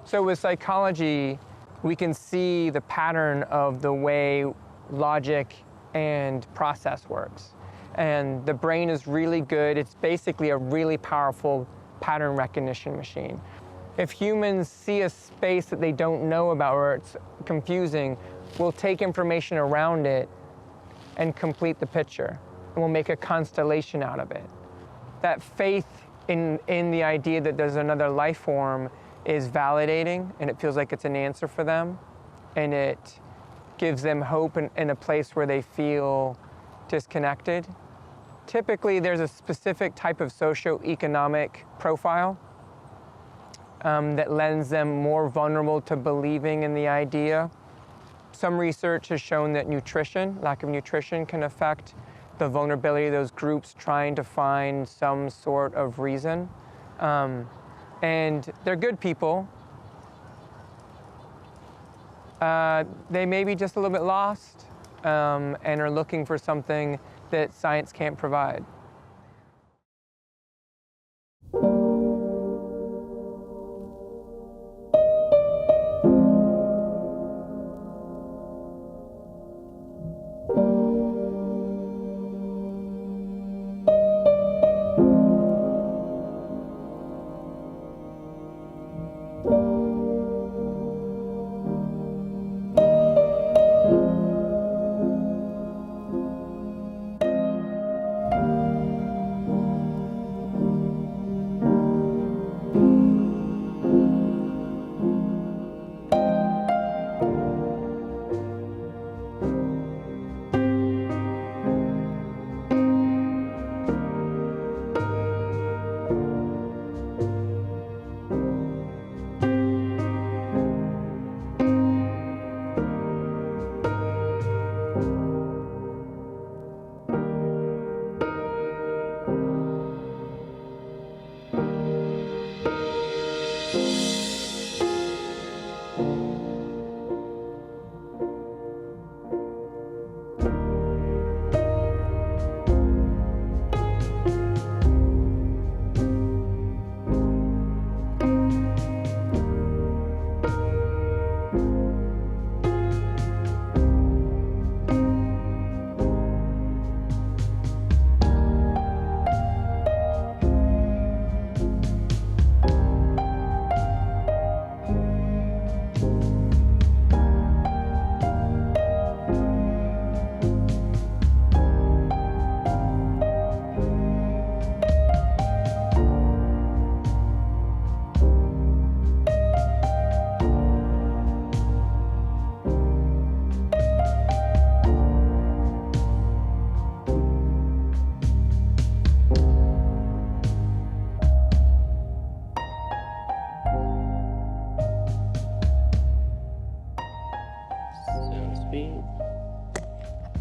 So with psychology, we can see the pattern of the way logic and process works. And the brain is really good. It's basically a really powerful pattern recognition machine. If humans see a space that they don't know about or it's confusing, we'll take information around it and complete the picture. And we'll make a constellation out of it. That faith in the idea that there's another life form is validating, and it feels like it's an answer for them, and it gives them hope in a place where they feel disconnected. Typically, there's a specific type of socioeconomic profile that lends them more vulnerable to believing in the idea. Some research has shown that lack of nutrition, can affect the vulnerability of those groups trying to find some sort of reason. And they're good people. They may be just a little bit lost and are looking for something that science can't provide.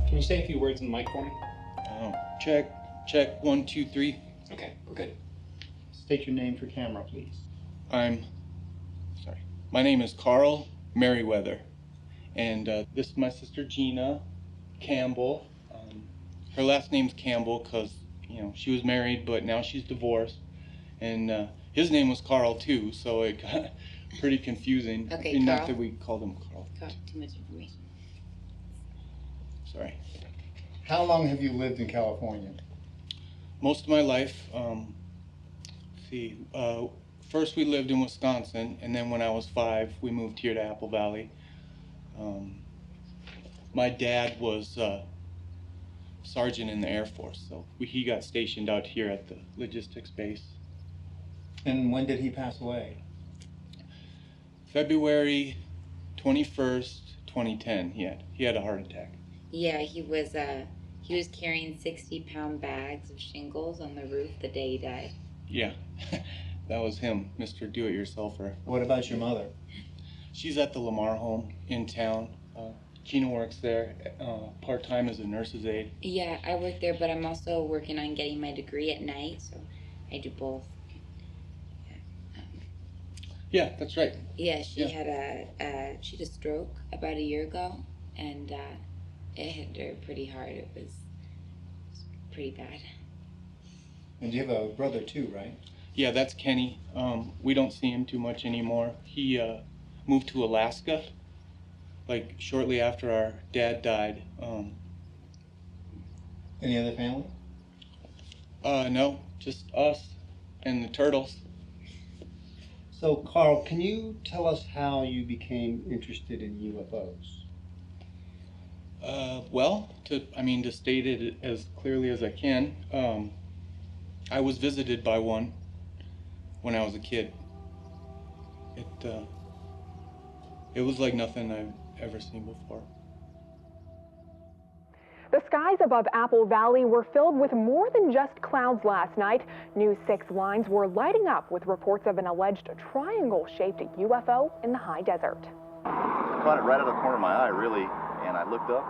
Can you say a few words in the mic for me? Check, 1, 2, 3. Okay, we're good. State your name for camera, please. My name is Carl Merryweather, and this is my sister Gina Campbell. Her last name's Campbell because, she was married, but now she's divorced. And his name was Carl too, so it got pretty confusing. Okay, and Carl. Not that we called him Carl. Got too much information. Sorry. How long have you lived in California? Most of my life. First we lived in Wisconsin, and then when I was 5, we moved here to Apple Valley. My dad was sergeant in the Air Force, so he got stationed out here at the logistics base. And when did he pass away? February 21st, 2010. He had a heart attack. Yeah, he was carrying 60-pound bags of shingles on the roof the day he died. Yeah, that was him, Mr. Do-It-Yourselfer. What about your mother? She's at the Lamar home in town. Gina works there part-time as a nurse's aide. Yeah, I work there, but I'm also working on getting my degree at night, so I do both. Yeah, that's right. Yeah, she had a stroke about a year ago, and it hit her pretty hard. It was pretty bad. And you have a brother too, right? Yeah, that's Kenny. We don't see him too much anymore. He moved to Alaska, like shortly after our dad died. Any other family? No, just us and the turtles. So, Carl, can you tell us how you became interested in UFOs? Well, to state it as clearly as I can, I was visited by one when I was a kid. It was like nothing I've ever seen before. The skies above Apple Valley were filled with more than just clouds last night. News 6 lines were lighting up with reports of an alleged triangle-shaped UFO in the high desert. I caught it right out of the corner of my eye, really, and I looked up,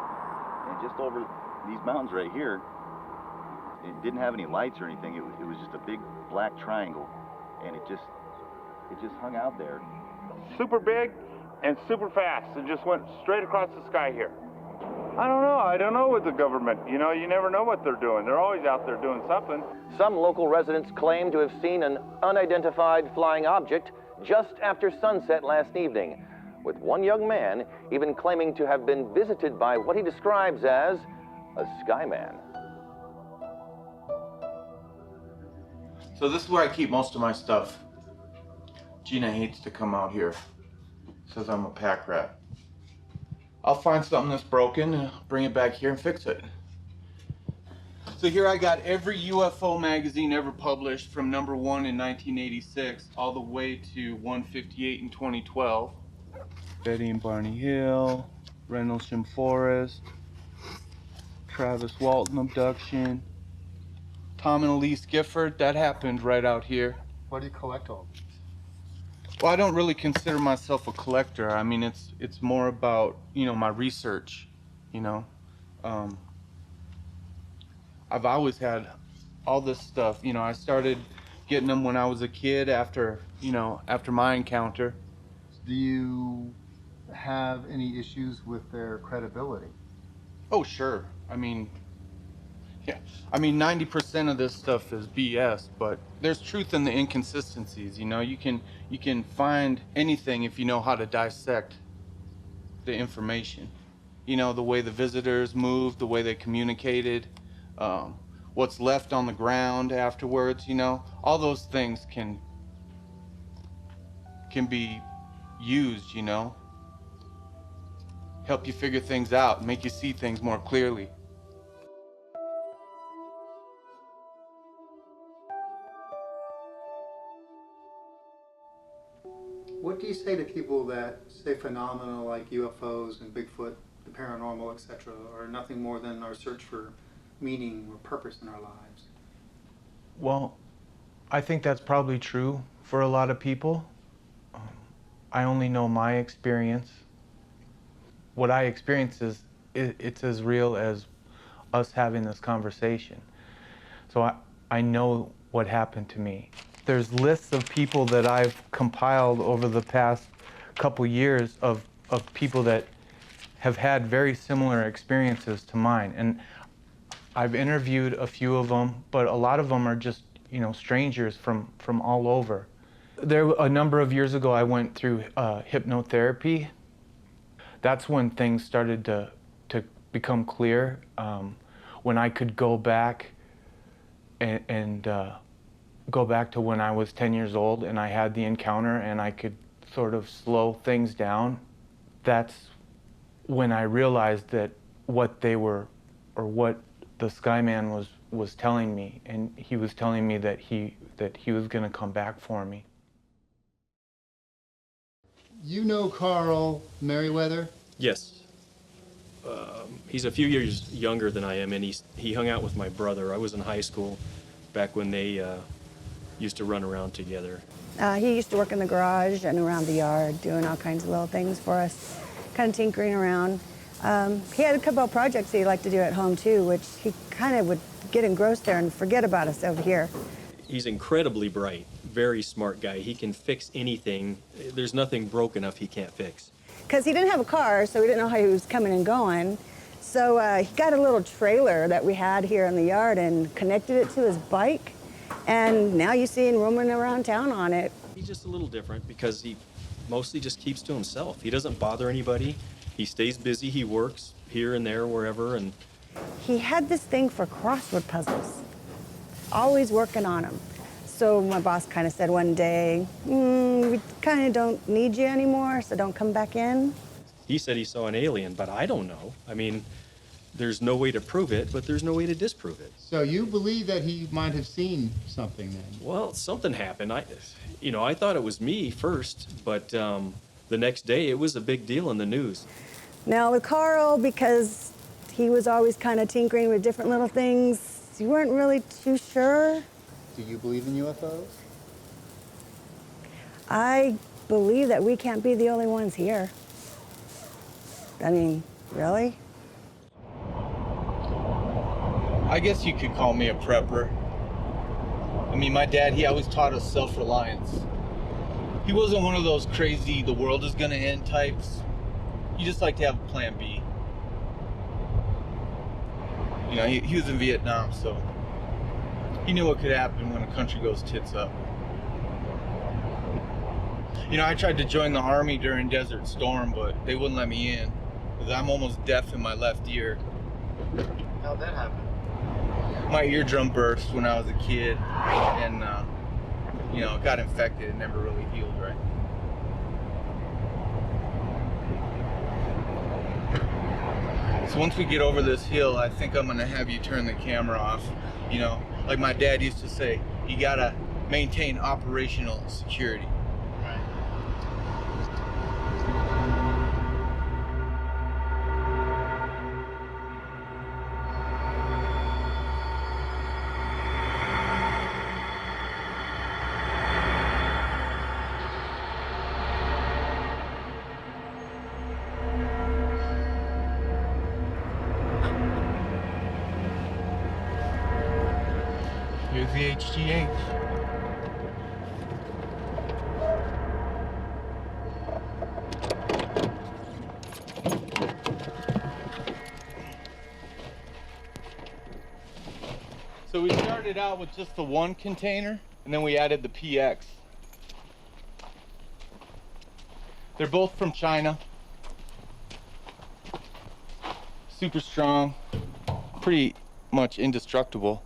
and just over these mountains right here, it didn't have any lights or anything. It was just a big black triangle, and it just hung out there. Super big and super fast. It just went straight across the sky here. I don't know with the government. You know, you never know what they're doing. They're always out there doing something. Some local residents claim to have seen an unidentified flying object just after sunset last evening, with one young man even claiming to have been visited by what he describes as a Skyman. So this is where I keep most of my stuff. Gina hates to come out here. Says I'm a pack rat. I'll find something that's broken, bring it back here and fix it. So here I got every UFO magazine ever published from #1 in 1986 all the way to 158 in 2012. Betty and Barney Hill, Rendlesham Forest, Travis Walton abduction, Tom and Elise Gifford, that happened right out here. Why do you collect all? Well, I don't really consider myself a collector. I mean, it's more about, my research, I've always had all this stuff. I started getting them when I was a kid after my encounter. Do you have any issues with their credibility? Oh, sure. 90% of this stuff is BS, but there's truth in the inconsistencies. You can find anything if you know how to dissect the information. The way the visitors moved, the way they communicated, what's left on the ground afterwards. All those things can be used. Help you figure things out, make you see things more clearly. What do you say to people that say phenomena like UFOs and Bigfoot, the paranormal, etc., are nothing more than our search for meaning or purpose in our lives? Well, I think that's probably true for a lot of people. I only know my experience. What I experience it's as real as us having this conversation. So I know what happened to me. There's lists of people that I've compiled over the past couple years of people that have had very similar experiences to mine. And I've interviewed a few of them, but a lot of them are just, strangers from all over. A number of years ago, I went through hypnotherapy. That's when things started to become clear, when I could go back and go back to when I was 10 years old and I had the encounter and I could sort of slow things down. That's when I realized that what they were, or what the Skyman was telling me, and he was telling me that he was going to come back for me. You know Carl Merryweather? Yes. He's a few years younger than I am, and he hung out with my brother. I was in high school back when they used to run around together. He used to work in the garage and around the yard, doing all kinds of little things for us, kind of tinkering around. He had a couple of projects that he liked to do at home too, which he kind of would get engrossed there and forget about us over here. He's incredibly bright, very smart guy. He can fix anything. There's nothing broke enough he can't fix. Because he didn't have a car, so we didn't know how he was coming and going. So he got a little trailer that we had here in the yard and connected it to his bike. And now you see him roaming around town on it. He's just a little different because he mostly just keeps to himself. He doesn't bother anybody. He stays busy. He works here and there, wherever. And he had this thing for crossword puzzles, always working on them. So my boss kind of said one day, we kind of don't need you anymore, so don't come back in. he said he saw an alien, but I don't know. I mean, there's no way to prove it, but there's no way to disprove it. So you believe that he might have seen something then? Well, something happened. I thought it was me first, but the next day it was a big deal in the news. Now with Carl, because he was always kind of tinkering with different little things, you weren't really too sure. Do you believe in UFOs? I believe that we can't be the only ones here. I mean, really? I guess you could call me a prepper. I mean, my dad, he always taught us self-reliance. He wasn't one of those crazy, the world is gonna end types. He just liked to have a plan B. You know, he was in Vietnam, so he knew what could happen when a country goes tits up. You know, I tried to join the Army during Desert Storm, but they wouldn't let me in because I'm almost deaf in my left ear. How'd that happen? My eardrum burst when I was a kid, and you know, it got infected. It never really healed right. So once we get over this hill, I think I'm gonna have you turn the camera off. You know, like my dad used to say, you gotta maintain operational security. Here's the HGH. So we started out with just the one container, and then we added the PX. They're both from China. Super strong, pretty much indestructible.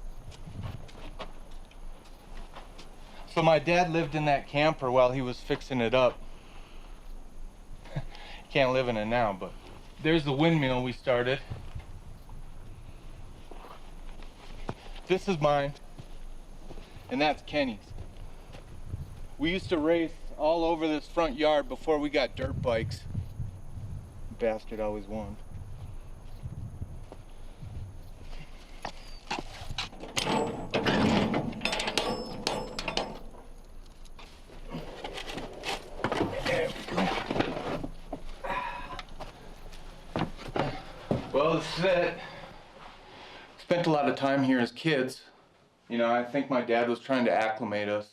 So my dad lived in that camper while he was fixing it up. Can't live in it now, but there's the windmill we started. This is mine, and that's Kenny's. We used to race all over this front yard before we got dirt bikes. Bastard always won. Well, this is it. Spent a lot of time here as kids. You know, I think my dad was trying to acclimate us.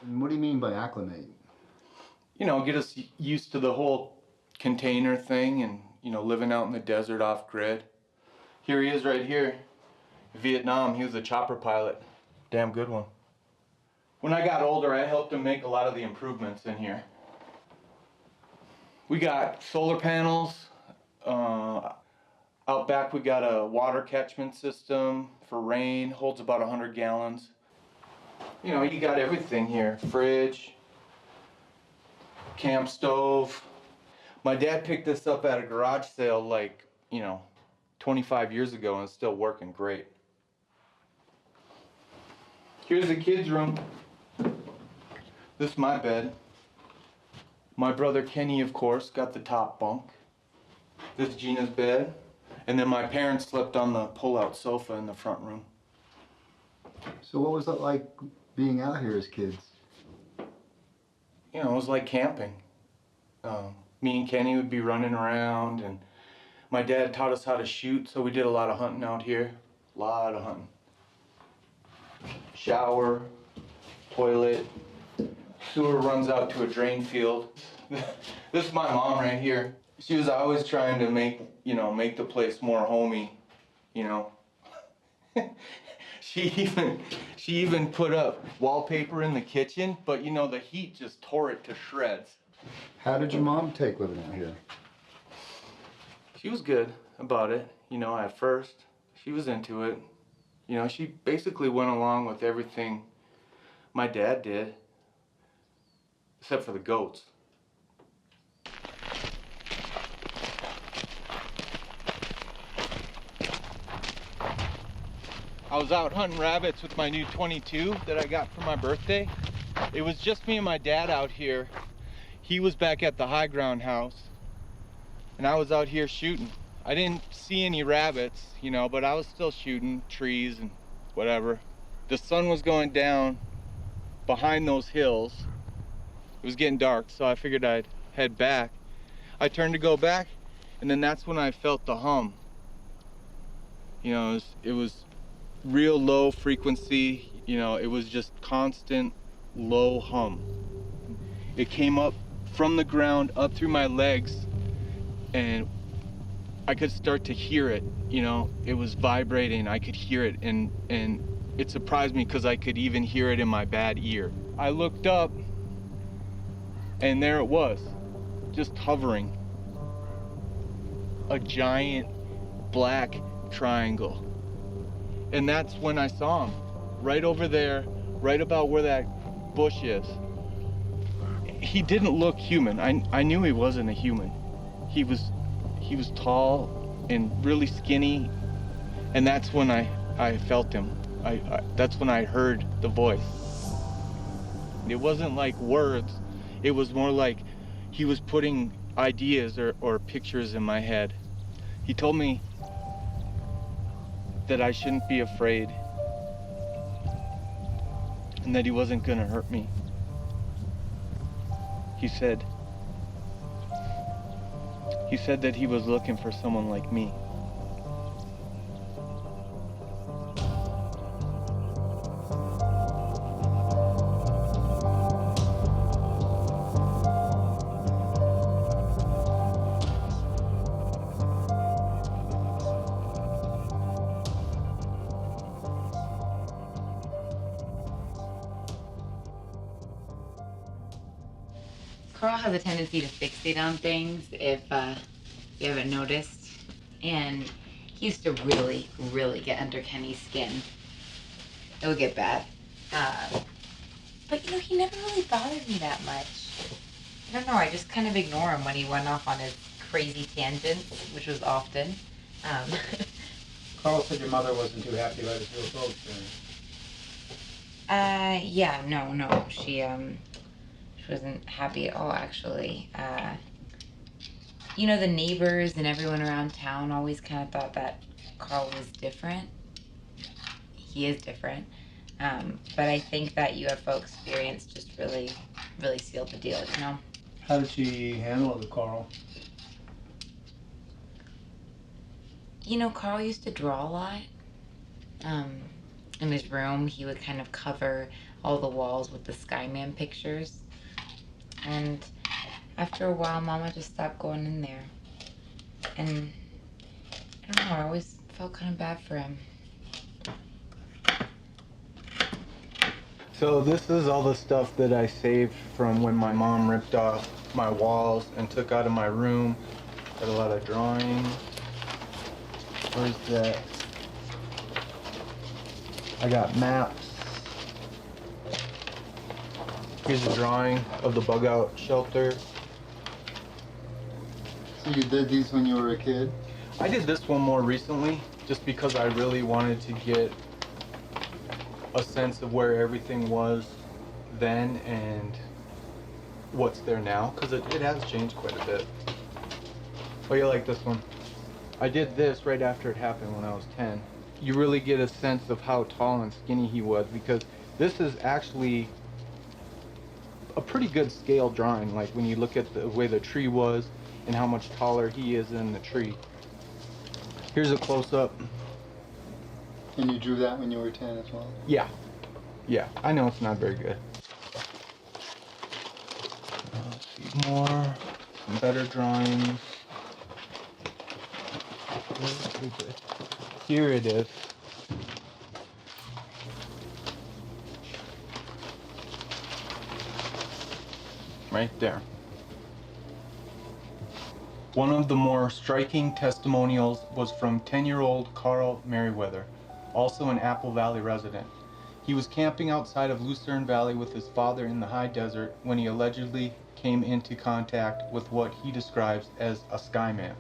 And what do you mean by acclimate? You know, get us used to the whole container thing and, you know, living out in the desert off grid. Here he is right here. Vietnam, he was a chopper pilot. Damn good one. When I got older, I helped him make a lot of the improvements in here. We got solar panels. Out back we got a water catchment system for rain, holds about 100 gallons. You know, you got everything here. Fridge, camp stove. My dad picked this up at a garage sale like, 25 years ago, and it's still working great. Here's the kids' room. This is my bed. My brother Kenny, of course, got the top bunk. This is Gina's bed. And then my parents slept on the pull-out sofa in the front room. So what was it like being out here as kids? You know, it was like camping. Me and Kenny would be running around, and my dad taught us how to shoot, so we did a lot of hunting out here. A lot of hunting. Shower, toilet, sewer runs out to a drain field. This is my mom right here. She was always trying to make the place more homey, you know. She She even put up wallpaper in the kitchen, but you know, the heat just tore it to shreds. How did your mom take living out here? She was good about it, you know, at first. She was into it. You know, she basically went along with everything my dad did, except for the goats. I was out hunting rabbits with my new 22 that I got for my birthday. It was just me and my dad out here. He was back at the high ground house, and I was out here shooting. I didn't see any rabbits, you know, but I was still shooting trees and whatever. The sun was going down behind those hills. It was getting dark, so I figured I'd head back. I turned to go back, and then that's when I felt the hum. You know, it was real low frequency, you know, it was just constant low hum. It came up from the ground up through my legs, and I could start to hear it, you know, it was vibrating, I could hear it, and it surprised me because I could even hear it in my bad ear. I looked up, and there it was, just hovering. A giant black triangle. And that's when I saw him, right over there, right about where that bush is. He didn't look human. I knew he wasn't a human. He was tall and really skinny, and that's when I felt him. That's when I heard the voice. It wasn't like words, it was more like he was putting ideas or pictures in my head. He told me that I shouldn't be afraid, and that he wasn't gonna hurt me. He said that he was looking for someone like me. Carl has a tendency to fixate on things, if you haven't noticed. And he used to really, really get under Kenny's skin. It would get bad. But you know, he never really bothered me that much. I don't know, I just kind of ignore him when he went off on his crazy tangents, which was often. Carl said your mother wasn't too happy about his UFO experience. Yeah, no, she wasn't happy at all, actually. You know, the neighbors and everyone around town always kind of thought that Carl was different. He is different. But I think that UFO experience just really, really sealed the deal, you know? How did she handle it with Carl? You know, Carl used to draw a lot. In his room, he would kind of cover all the walls with the Skyman pictures. And after a while, Mama just stopped going in there. And I don't know, I always felt kind of bad for him. So this is all the stuff that I saved from when my mom ripped off my walls and took out of my room. Got a lot of drawings. Where's that? I got maps. Here's a drawing of the bug out shelter. So you did these when you were a kid? I did this one more recently, just because I really wanted to get a sense of where everything was then and what's there now, because it has changed quite a bit. Oh, you like this one? I did this right after it happened when I was 10. You really get a sense of how tall and skinny he was, because this is actually a pretty good scale drawing, like when you look at the way the tree was and how much taller he is than the tree. Here's a close-up. And you drew that when you were 10 as well? Yeah. Yeah, I know it's not very good. Let's see more, some better drawings. Here it is. right there. One of the more striking testimonials was from 10-year-old Carl Merryweather, also an Apple Valley resident. He was camping outside of Lucerne Valley with his father in the high desert when he allegedly came into contact with what he describes as a Skyman.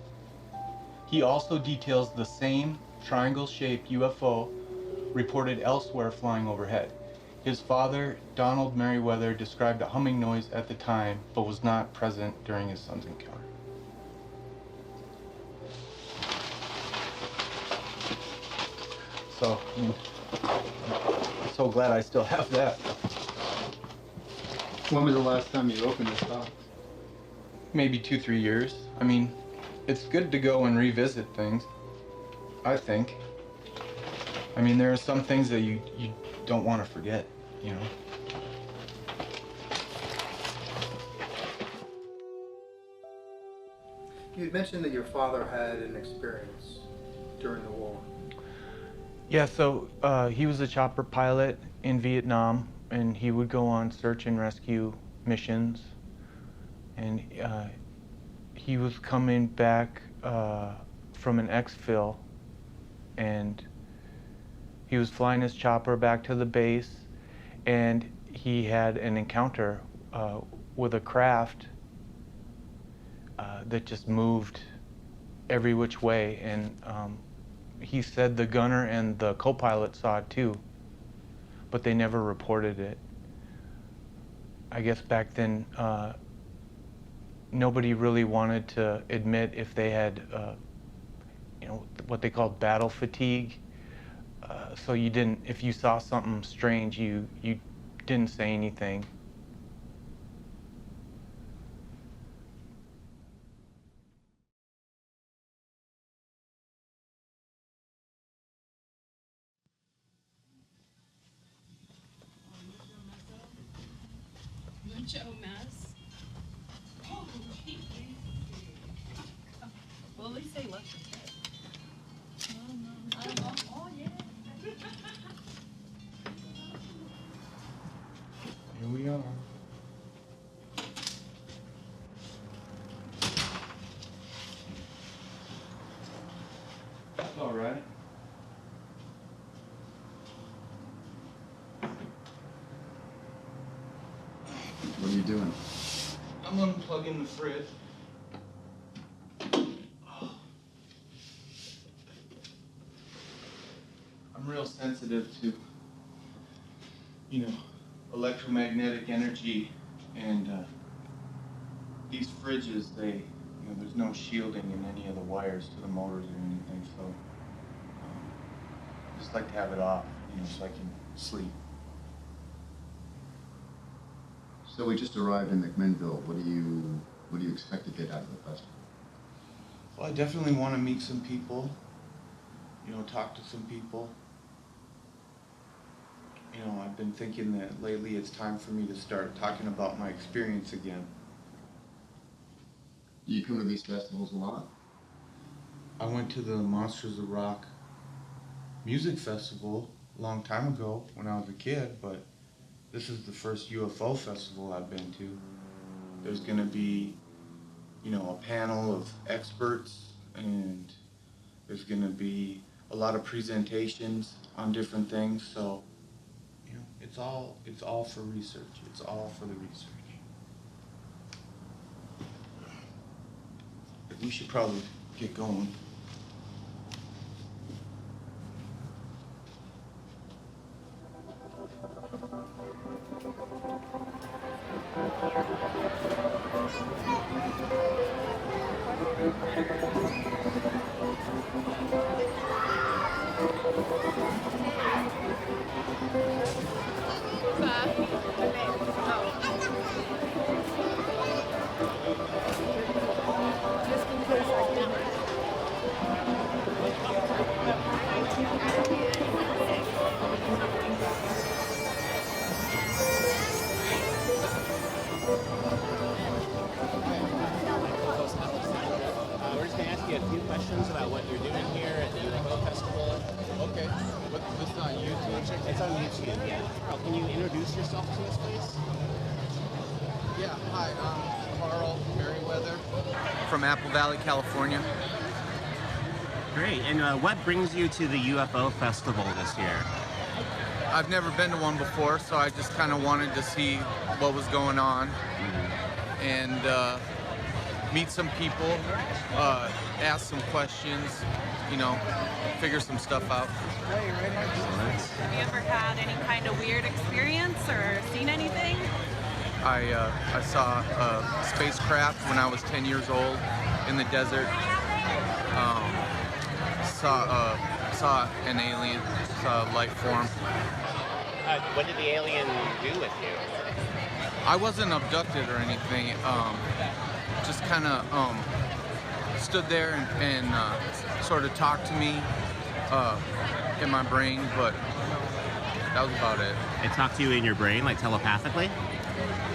He also details the same triangle-shaped UFO reported elsewhere flying overhead. His father, Donald Merryweather, described a humming noise at the time, but was not present during his son's encounter. So, I'm so glad I still have that. When was the last time you opened this box? Maybe 2-3 years. I mean, it's good to go and revisit things, I think. I mean, there are some things that you don't want to forget, you know? You mentioned that your father had an experience during the war. Yeah, so he was a chopper pilot in Vietnam, and he would go on search and rescue missions. And he was coming back from an exfil, and he was flying his chopper back to the base, and he had an encounter with a craft that just moved every which way. And he said the gunner and the co-pilot saw it too, but they never reported it. I guess back then, nobody really wanted to admit if they had, you know, what they called battle fatigue. So you didn't, if you saw something strange, you didn't say anything. Joe mess. Oh, geez. Well, at least they left the kid. Oh, no. Oh, yeah. Here we are. That's all right. What are you doing? I'm unplugging the fridge. I'm real sensitive to, you know, electromagnetic energy, and these fridges, they, you know, there's no shielding in any of the wires to the motors or anything, so I just like to have it off, you know, so I can sleep. So we just arrived in McMinnville. What do you expect to get out of the festival? Well, I definitely want to meet some people, you know, talk to some people. You know, I've been thinking that lately it's time for me to start talking about my experience again. Do you come to these festivals a lot? I went to the Monsters of Rock music festival a long time ago when I was a kid, but this is the first UFO festival I've been to. There's going to be, you know, a panel of experts, and there's going to be a lot of presentations on different things. So, you know, it's all for research. It's all for the research. But we should probably get going. We're just going to ask you a few questions about what you're doing here at the UFO Festival. Okay. But this is on YouTube? It's on YouTube, yeah. Carl, can you introduce yourself to us, please? Yeah, hi, I'm Carl Merryweather from Apple Valley, California. Great. And what brings you to the UFO festival this year? I've never been to one before, so I just kind of wanted to see what was going on and meet some people, ask some questions, you know, figure some stuff out. Have you ever had any kind of weird experience or seen anything? I saw a spacecraft when I was 10 years old in the desert. Saw an alien, saw a life form. What did the alien do with you? I wasn't abducted or anything. Just kind of stood there and sort of talked to me in my brain, but that was about it. It talked to you in your brain, like telepathically?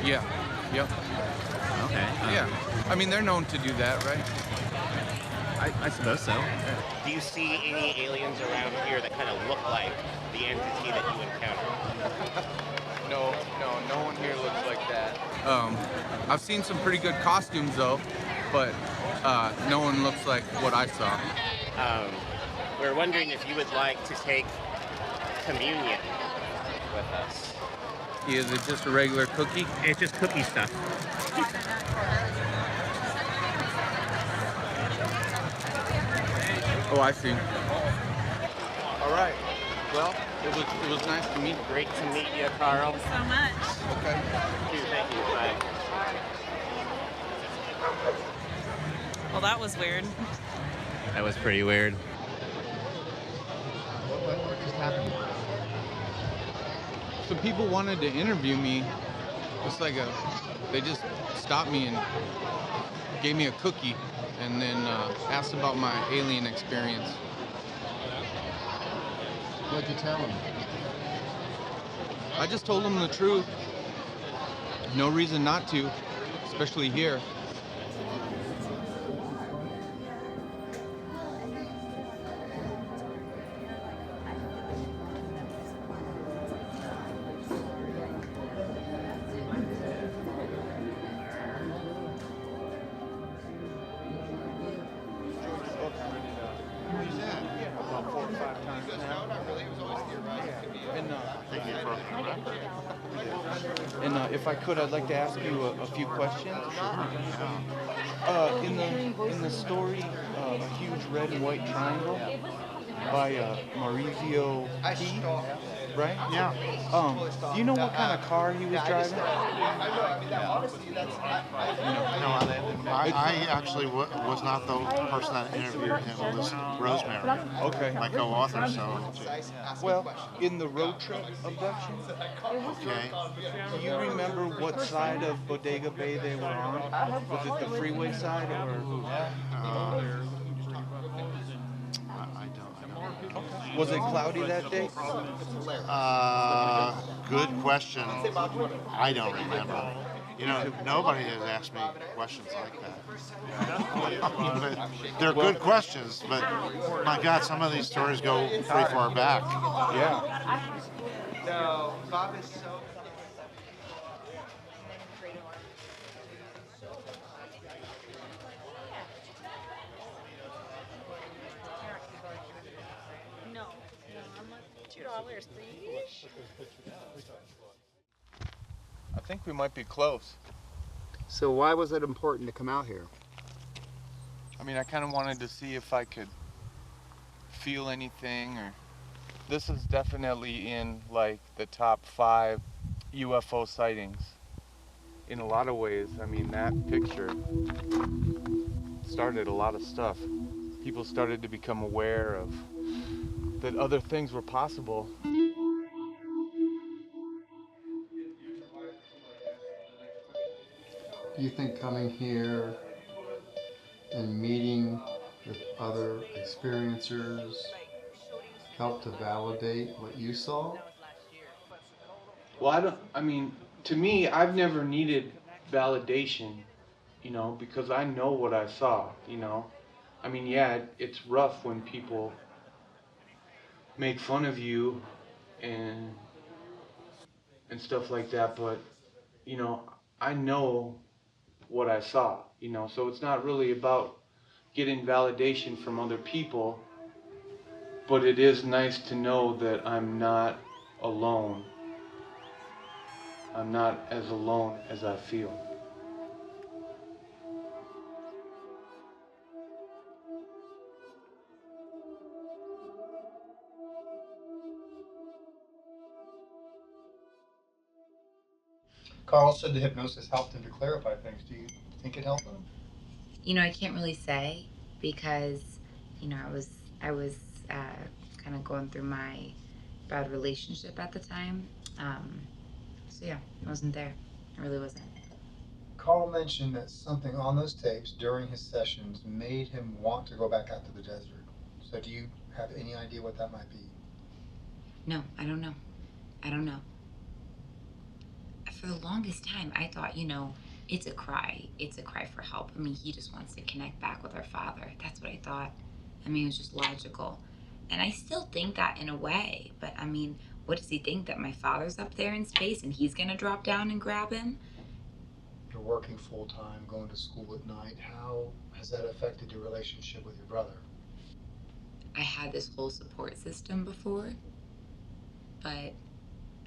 Yeah. Yep. Okay. Yeah. I mean, they're known to do that, right? I suppose so. Do you see any aliens around here that kind of look like the entity that you encountered? No one here looks like that. I've seen some pretty good costumes though, but no one looks like what I saw. We're wondering if you would like to take communion with us. Is it just a regular cookie? It's just cookie stuff. Oh, I see. All right. Well, it was nice to meet you. Great to meet you, Carl. Thank you so much. Okay. Thank you. Bye. Well, that was weird. That was pretty weird. What just happened? So people wanted to interview me, they just stopped me and gave me a cookie and then asked about my alien experience. What'd you tell him? I just told them the truth. No reason not to, especially here. And if I could, I'd like to ask you a few questions. In the story, A Huge Red and White Triangle by Maurizio P., right? Yeah. Do you know what kind of car he was driving? No, I actually was not the person that interviewed him. It was Rosemary, Okay. my co-author. So, Well, in the road trip abduction, okay. do you remember what side of Bodega Bay they were on? Was it the freeway side or? I don't. Was it cloudy that day? Good question. I don't remember. You know, nobody has asked me questions like that. They're good questions, but my God, some of these stories go pretty far back. Yeah. No, Bob is so. No, I'm like $2, please. I think we might be close. So why was it important to come out here? I mean, I kind of wanted to see if I could feel anything, or this is definitely in like the top 5 UFO sightings in a lot of ways. I mean, that picture started a lot of stuff. People started to become aware of that other things were possible. Do you think coming here and meeting with other experiencers helped to validate what you saw? Well, I mean, to me, I've never needed validation, you know, because I know what I saw, you know. I mean, yeah, it's rough when people make fun of you and stuff like that, but, you know, I know what I saw, you know, so it's not really about getting validation from other people, but it is nice to know that I'm not alone. I'm not as alone as I feel. Carl said the hypnosis helped him to clarify things. Do you think it helped him? You know, I can't really say because, you know, I was kind of going through my bad relationship at the time. So yeah, I wasn't there. I really wasn't. Carl mentioned that something on those tapes during his sessions made him want to go back out to the desert. So do you have any idea what that might be? No, I don't know. I don't know. For the longest time, I thought, you know, it's a cry. It's a cry for help. I mean, he just wants to connect back with our father. That's what I thought. I mean, it was just logical. And I still think that in a way. But I mean, what does he think? That my father's up there in space and he's going to drop down and grab him? You're working full time, going to school at night. How has that affected your relationship with your brother? I had this whole support system before, but I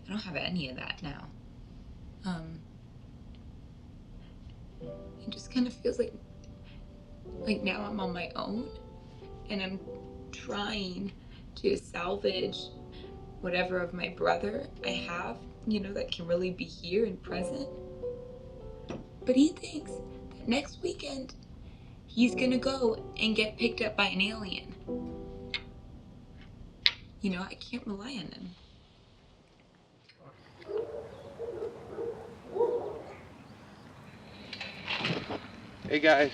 don't have any of that now. It just kind of feels like now I'm on my own and I'm trying to salvage whatever of my brother I have, you know, that can really be here and present. But he thinks that next weekend he's gonna go and get picked up by an alien. You know, I can't rely on him. Hey guys.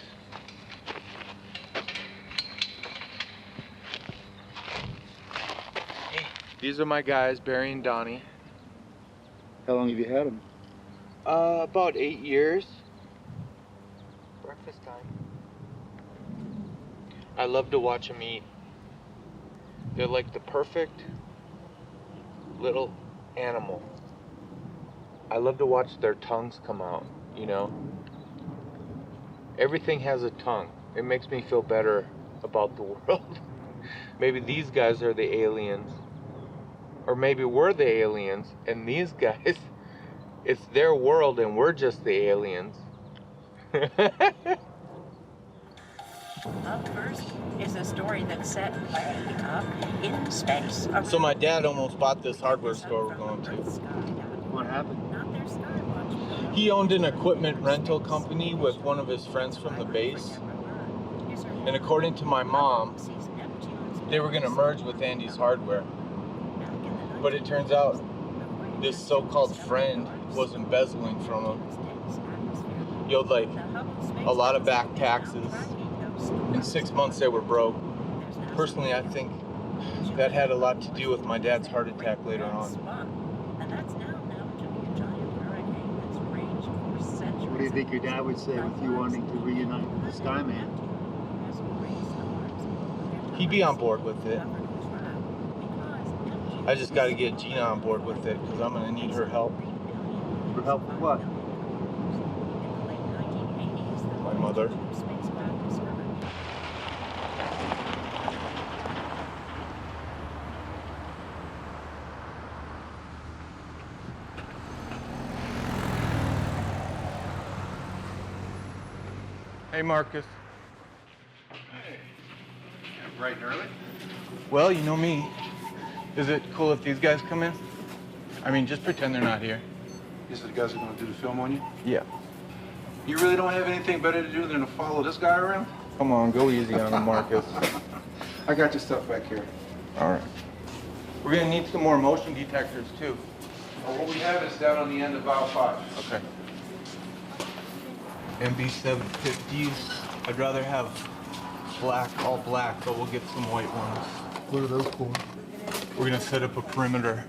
Hey. These are my guys, Barry and Donnie. How long have you had them? About 8 years. Breakfast time. I love to watch them eat. They're like the perfect little animal. I love to watch their tongues come out, you know? Everything has a tongue. It makes me feel better about the world. Maybe these guys are the aliens. Or maybe we're the aliens and these guys, it's their world and we're just the aliens. Up first is a story that's set way up in space. So my dad almost bought this hardware store we're going to. What happened? He owned an equipment rental company with one of his friends from the base. And according to my mom, they were going to merge with Andy's hardware. But it turns out this so-called friend was embezzling from him. He owed like a lot of back taxes. In 6 months they were broke. Personally, I think that had a lot to do with my dad's heart attack later on. What do you think your dad would say with you wanting to reunite with the Skyman? He'd be on board with it. I just got to get Gina on board with it because I'm going to need her help. For help with what? My mother. Hey, Marcus. Hey. Bright and early? Well, you know me. Is it cool if these guys come in? I mean, just pretend they're not here. These are the guys who are going to do the film on you? Yeah. You really don't have anything better to do than to follow this guy around? Come on, go easy on him, Marcus. I got your stuff back here. All right. We're going to need some more motion detectors, too. Well, what we have is down on the end of aisle 5. Okay. MB750s. I'd rather have black, all black, but we'll get some white ones. What are those for? We're gonna set up a perimeter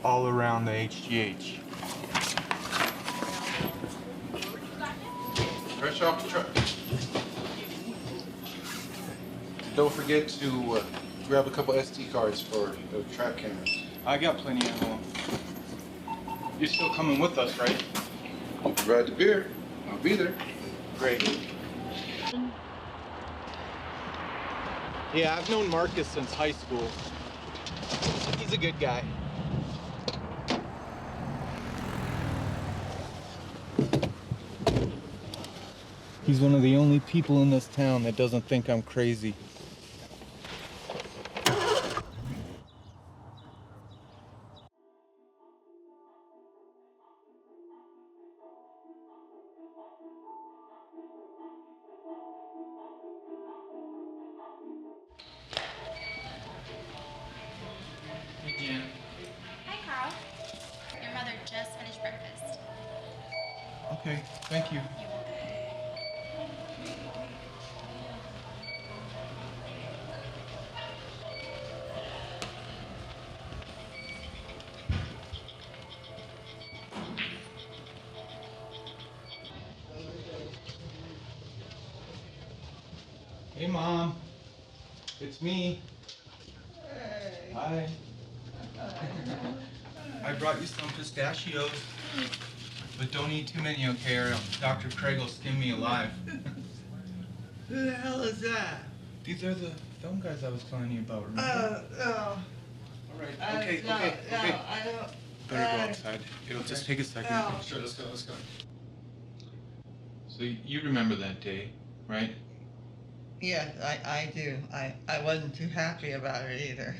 all around the HGH. Fresh off the truck. Don't forget to grab a couple SD cards for the trap cameras. I got plenty at home. You're still coming with us, right? You provide the beer, I'll be there. Great. Yeah, I've known Marcus since high school. He's a good guy. He's one of the only people in this town that doesn't think I'm crazy. Hey, Jan. Hi, Carl. Your mother just finished breakfast. Okay, thank you. Hey, Mom. It's me. Hey. Hi. I brought you some pistachios, but don't eat too many, okay, or Dr. Craig will skin me alive. Who the hell is that? These are the film guys I was telling you about, remember? No. All right, okay, No, okay. I don't. Better go outside. It'll just take a second. No. Sure, let's go. So you remember that day, right? Yes, I do. I wasn't too happy about it either.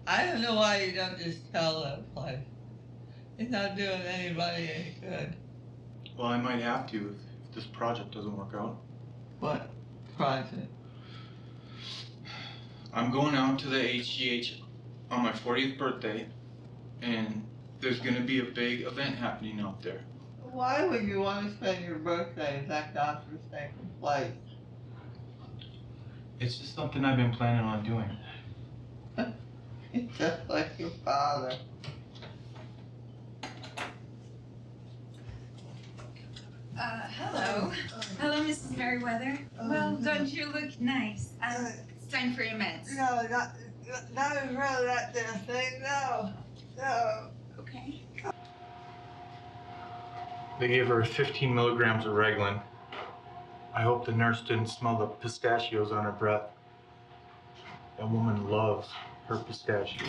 I don't know why you don't just tell that place. It's not doing anybody any good. Well, I might have to if this project doesn't work out. What project? I'm going out to the HGH on my 40th birthday, and there's going to be a big event happening out there. Why would you want to spend your birthday if that godforsaken place? It's just something I've been planning on doing. It's just like your father. Hello. Hello, Mrs. Merryweather. Well, don't you look nice? It's time for your meds. No, not in front of that damn thing. No. Okay. They gave her 15 milligrams of Reglan. I hope the nurse didn't smell the pistachios on her breath. That woman loves her pistachios.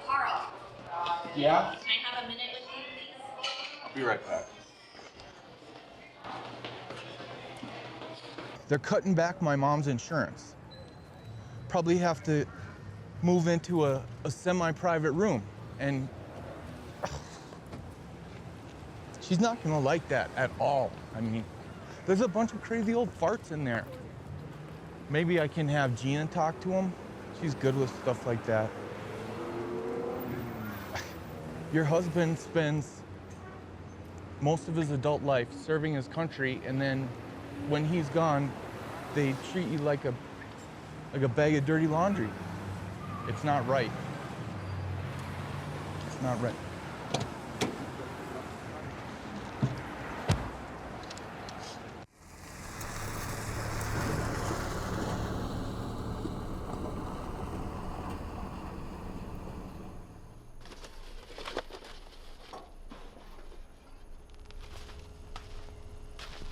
Carl. Yeah? Can I have a minute with you, please? I'll be right back. They're cutting back my mom's insurance. Probably have to move into a semi-private room, and she's not gonna like that at all. I mean, there's a bunch of crazy old farts in there. Maybe I can have Gina talk to him. She's good with stuff like that. Your husband spends most of his adult life serving his country, and then when he's gone, they treat you like a bag of dirty laundry. It's not right. It's not right.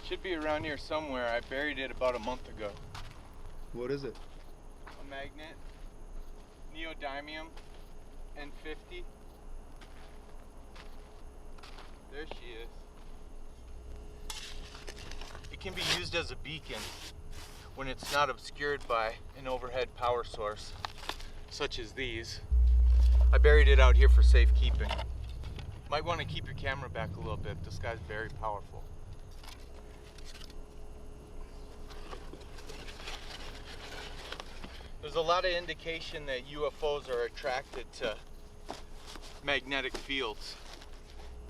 Should be around here somewhere. I buried it about a month ago. What is it? A magnet, neodymium, N50. There she is. It can be used as a beacon when it's not obscured by an overhead power source, such as these. I buried it out here for safekeeping. Might want to keep your camera back a little bit. This guy's very powerful. There's a lot of indication that UFOs are attracted to magnetic fields.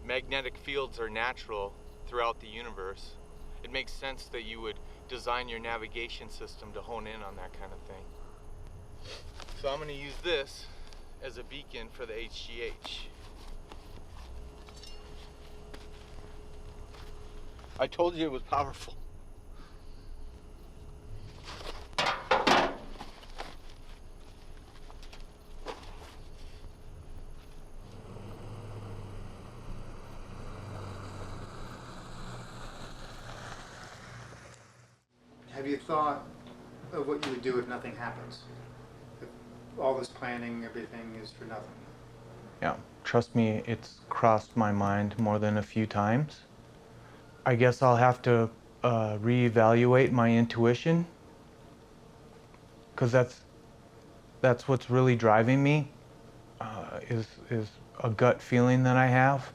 Magnetic fields are natural throughout the universe. It makes sense that you would design your navigation system to hone in on that kind of thing. So I'm going to use this as a beacon for the HGH. I told you it was powerful. thought of what you would do if nothing happens? If all this planning, everything is for nothing? Yeah, trust me, it's crossed my mind more than a few times. I guess I'll have to reevaluate my intuition, because that's what's really driving me, is a gut feeling that I have.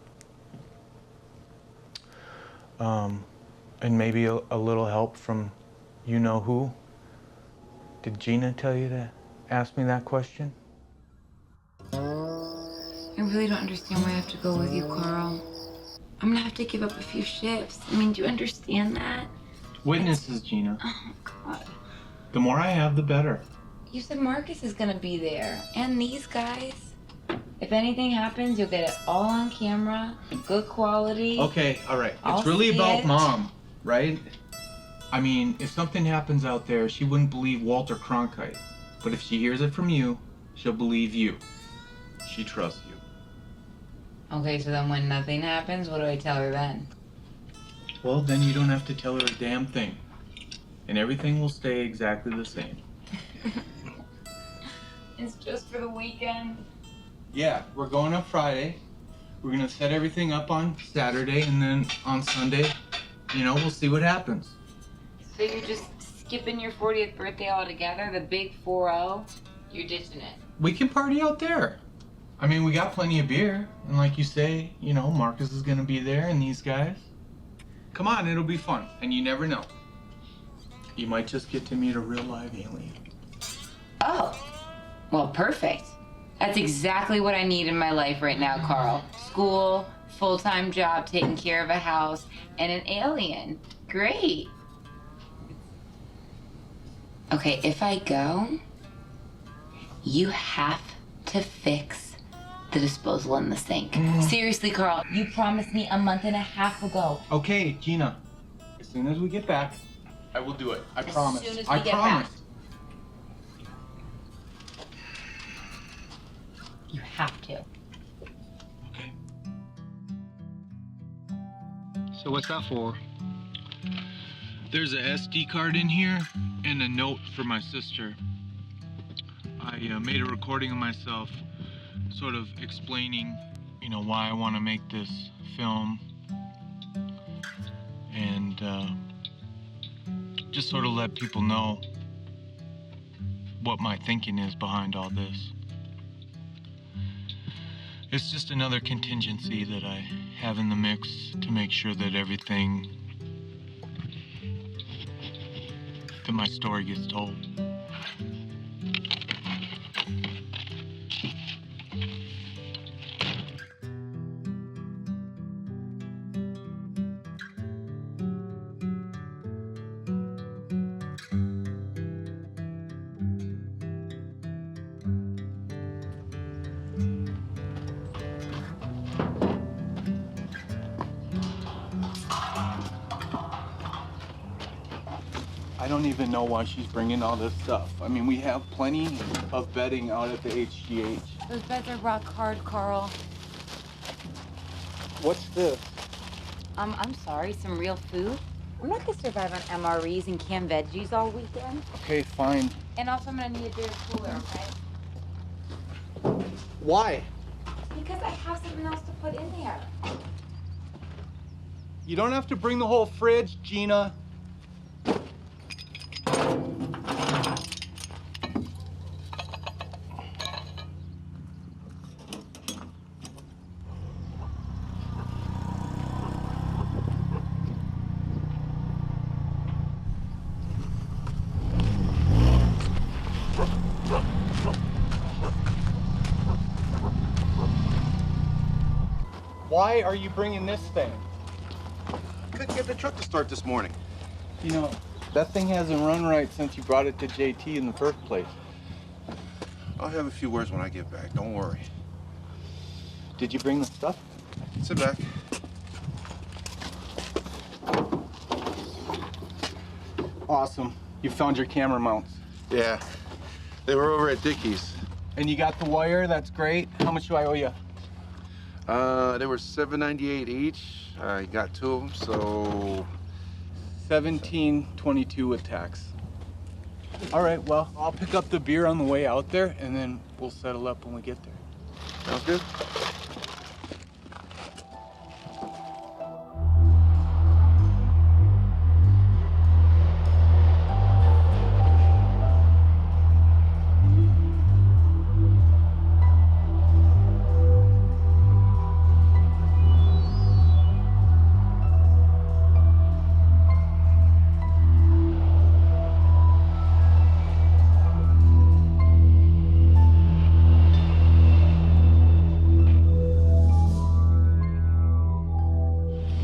And maybe a little help from you know who. Did Gina tell you to ask me that question? I really don't understand why I have to go with you, Carl. I'm gonna have to give up a few shifts. I mean, do you understand that? Witnesses, Gina. Oh, God. The more I have, the better. You said Marcus is gonna be there, and these guys. If anything happens, you'll get it all on camera, good quality. Okay, all right. I'll It's really see about it. Mom, right? I mean, if something happens out there, she wouldn't believe Walter Cronkite. But if she hears it from you, she'll believe you. She trusts you. Okay, so then when nothing happens, what do I tell her then? Well, then you don't have to tell her a damn thing. And everything will stay exactly the same. It's just for the weekend. Yeah, we're going up Friday. We're gonna set everything up on Saturday, and then on Sunday, you know, we'll see what happens. So you're just skipping your 40th birthday altogether, the big 4-0? You're ditching it. We can party out there. I mean, we got plenty of beer, and like you say, you know, Marcus is gonna be there, and these guys. Come on, it'll be fun, and you never know. You might just get to meet a real live alien. Oh, well, perfect. That's exactly what I need in my life right now, Carl. School, full-time job, taking care of a house, and an alien. Great. Okay, if I go, you have to fix the disposal in the sink. Seriously, Carl, you promised me a month and a half ago. Okay, Gina. As soon as we get back, I will do it. I promise. As soon as I we get promise. back. You have to. So what's that for? There's a SD card in here and a note for my sister. I made a recording of myself sort of explaining, you know, why I want to make this film, and just sort of let people know what my thinking is behind all this. It's just another contingency that I have in the mix to make sure that everything, that my story gets told. I don't even know why she's bringing all this stuff. I mean, we have plenty of bedding out at the HGH. Those beds are rock hard, Carl. What's this? I'm sorry, some real food? I'm not gonna survive on MREs and canned veggies all weekend. Okay, fine. And also I'm gonna need a bigger cooler, okay? Why? Because I have something else to put in there. You don't have to bring the whole fridge, Gina. Why are you bringing this thing? Couldn't get the truck to start this morning. You know, that thing hasn't run right since you brought it to JT in the first place. I'll have a few words when I get back, don't worry. Did you bring the stuff? Sit back. Awesome. You found your camera mounts. Yeah, they were over at Dickie's. And you got the wire, that's great. How much do I owe you? They were $7.98 each. I got two of them, so... $17.22 with tax. All right, well, I'll pick up the beer on the way out there, and then we'll settle up when we get there. Sounds good.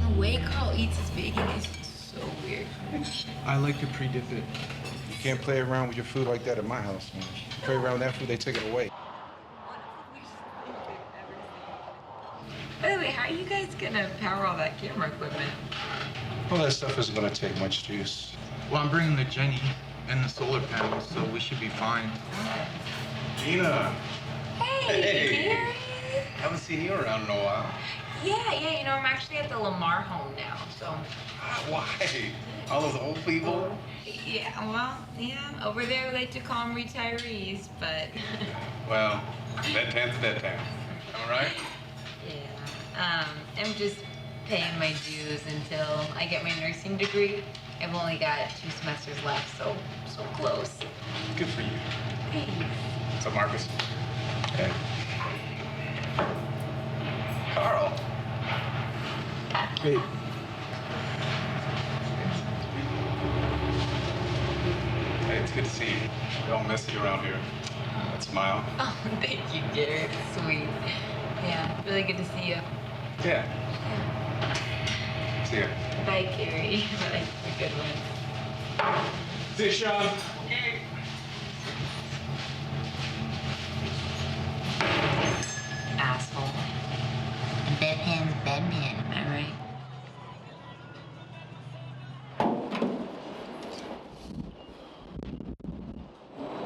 The way Carl eats his bacon is so weird. I like to pre-dip it. You can't play around with your food like that at my house, man. You play around with that food, they take it away. By the way, how are you guys gonna power all that camera equipment? Well, that stuff isn't gonna take much juice. Well, I'm bringing the Jenny and the solar panels, so we should be fine. Gina! Hey, Gary! Haven't seen you around in a while. Yeah, you know, I'm actually at the Lamar home now, so. Why? All those old people? Yeah, well, yeah, over there we like to call them retirees, but. Well, that town's that town. All right? Yeah, I'm just paying my dues until I get my nursing degree. I've only got 2 semesters left, so close. Good for you. Thanks. So, Marcus. Hey. Carl. Hey. Hey, it's good to see you. We don't miss you around here. That smile. Oh, thank you, Gary. It's sweet. Yeah, really good to see you. Yeah. See ya. Bye, Gary. Bye. Have a good one. See you, Sean. Asshole. Bedpan's bedpan, am I right?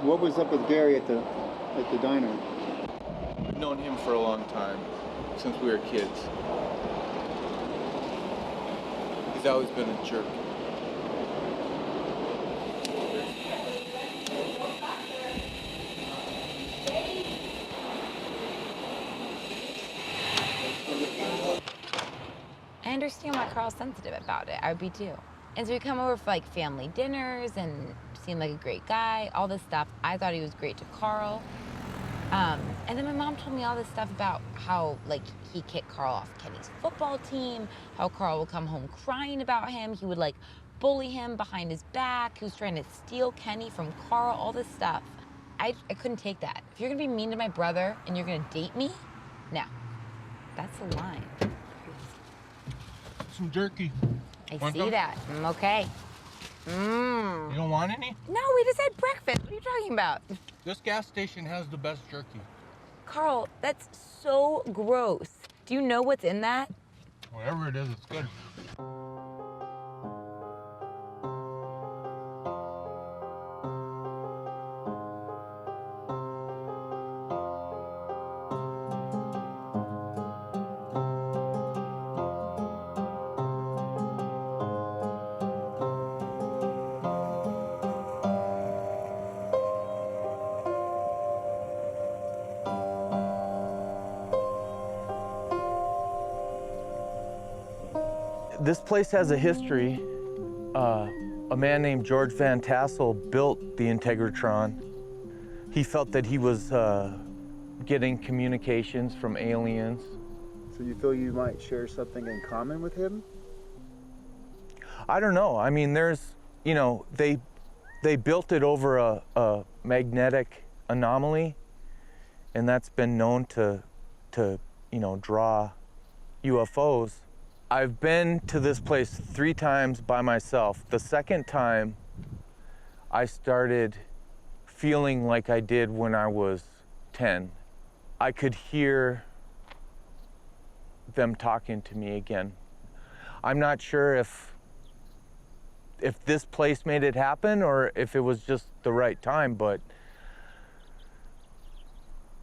What was up with Gary at the diner? I've known him for a long time, since we were kids. He's always been a jerk. I understand why Carl's sensitive about it. I would be too. And so we come over for like family dinners and seemed like a great guy, all this stuff. I thought he was great to Carl. And then my mom told me all this stuff about how like he kicked Carl off Kenny's football team, how Carl would come home crying about him. He would like bully him behind his back. He was trying to steal Kenny from Carl, all this stuff. I couldn't take that. If you're gonna be mean to my brother and you're gonna date me, no, that's the line. Some jerky. I Want see some? that. Okay. You don't want any? No, we just had breakfast. What are you talking about? This gas station has the best jerky. Carl, that's so gross. Do you know what's in that? Whatever it is, it's good. This place has a history. A man named George Van Tassel built the Integratron. He felt that he was getting communications from aliens. So you feel you might share something in common with him? I don't know. I mean, there's, you know, they built it over a magnetic anomaly, and that's been known to you know, draw UFOs. I've been to this place 3 times by myself. The second time, I started feeling like I did when I was 10. I could hear them talking to me again. I'm not sure if this place made it happen or if it was just the right time, but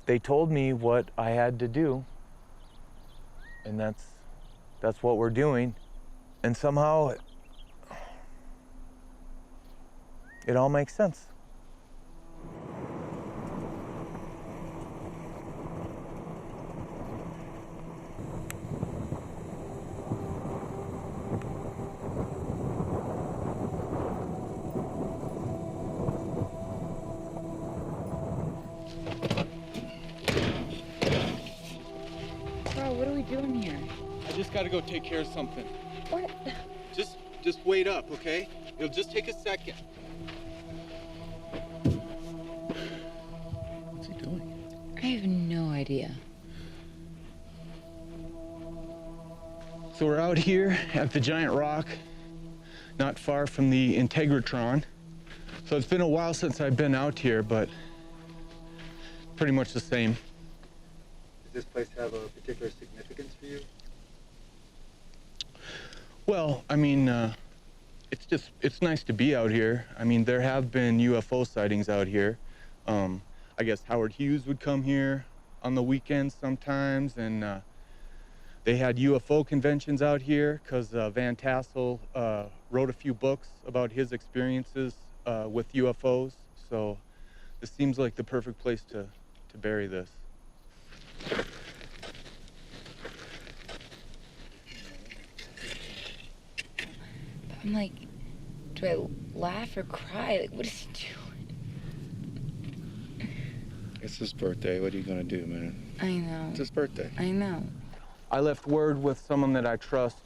they told me what I had to do, and that's what we're doing. And somehow it all makes sense. doing here? I just gotta go take care of something. What? Just wait up, okay? It'll just take a second. What's he doing? I have no idea. So we're out here at the giant rock, not far from the Integratron. So it's been a while since I've been out here, but pretty much the same. Does this place have a particular significance for you? Well, I mean, it's nice to be out here. I mean, there have been UFO sightings out here. I guess Howard Hughes would come here on the weekends sometimes, and they had UFO conventions out here because Van Tassel wrote a few books about his experiences with UFOs. So this seems like the perfect place to bury this. I'm like, do I laugh or cry? Like, what is he doing? It's his birthday. What are you gonna do, man? I know. It's his birthday. I know. I left word with someone that I trust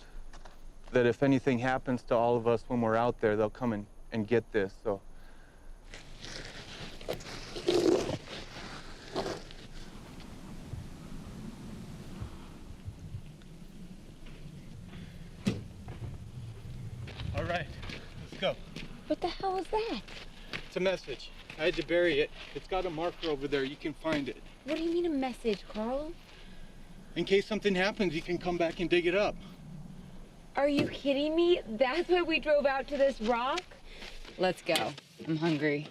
that if anything happens to all of us when we're out there, they'll come and get this, so. All right, let's go. What the hell was that? It's a message. I had to bury it. It's got a marker over there. You can find it. What do you mean a message, Carl? In case something happens, you can come back and dig it up. Are you kidding me? That's why we drove out to this rock? Let's go. I'm hungry.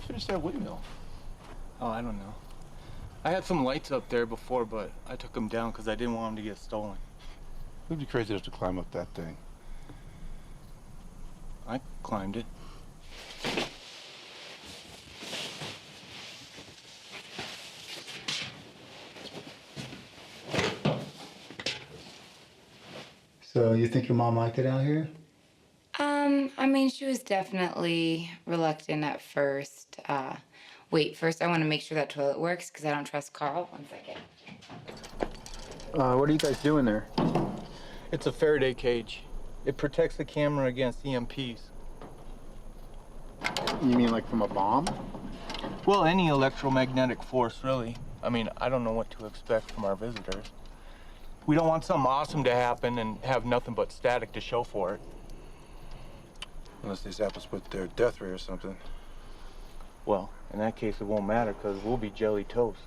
Finish that windmill. Oh, I don't know. I had some lights up there before, but I took them down because I didn't want them to get stolen. It'd be crazy to have to climb up that thing. I climbed it. So you think your mom liked it out here? I mean, she was definitely reluctant at first. Wait, first I want to make sure that toilet works because I don't trust Carl. 1 second. What are you guys doing there? It's a Faraday cage. It protects the camera against EMPs. You mean like from a bomb? Well, any electromagnetic force, really. I mean, I don't know what to expect from our visitors. We don't want something awesome to happen and have nothing but static to show for it. Unless these apples put their death ray or something. Well, in that case, it won't matter because we'll be jelly toast.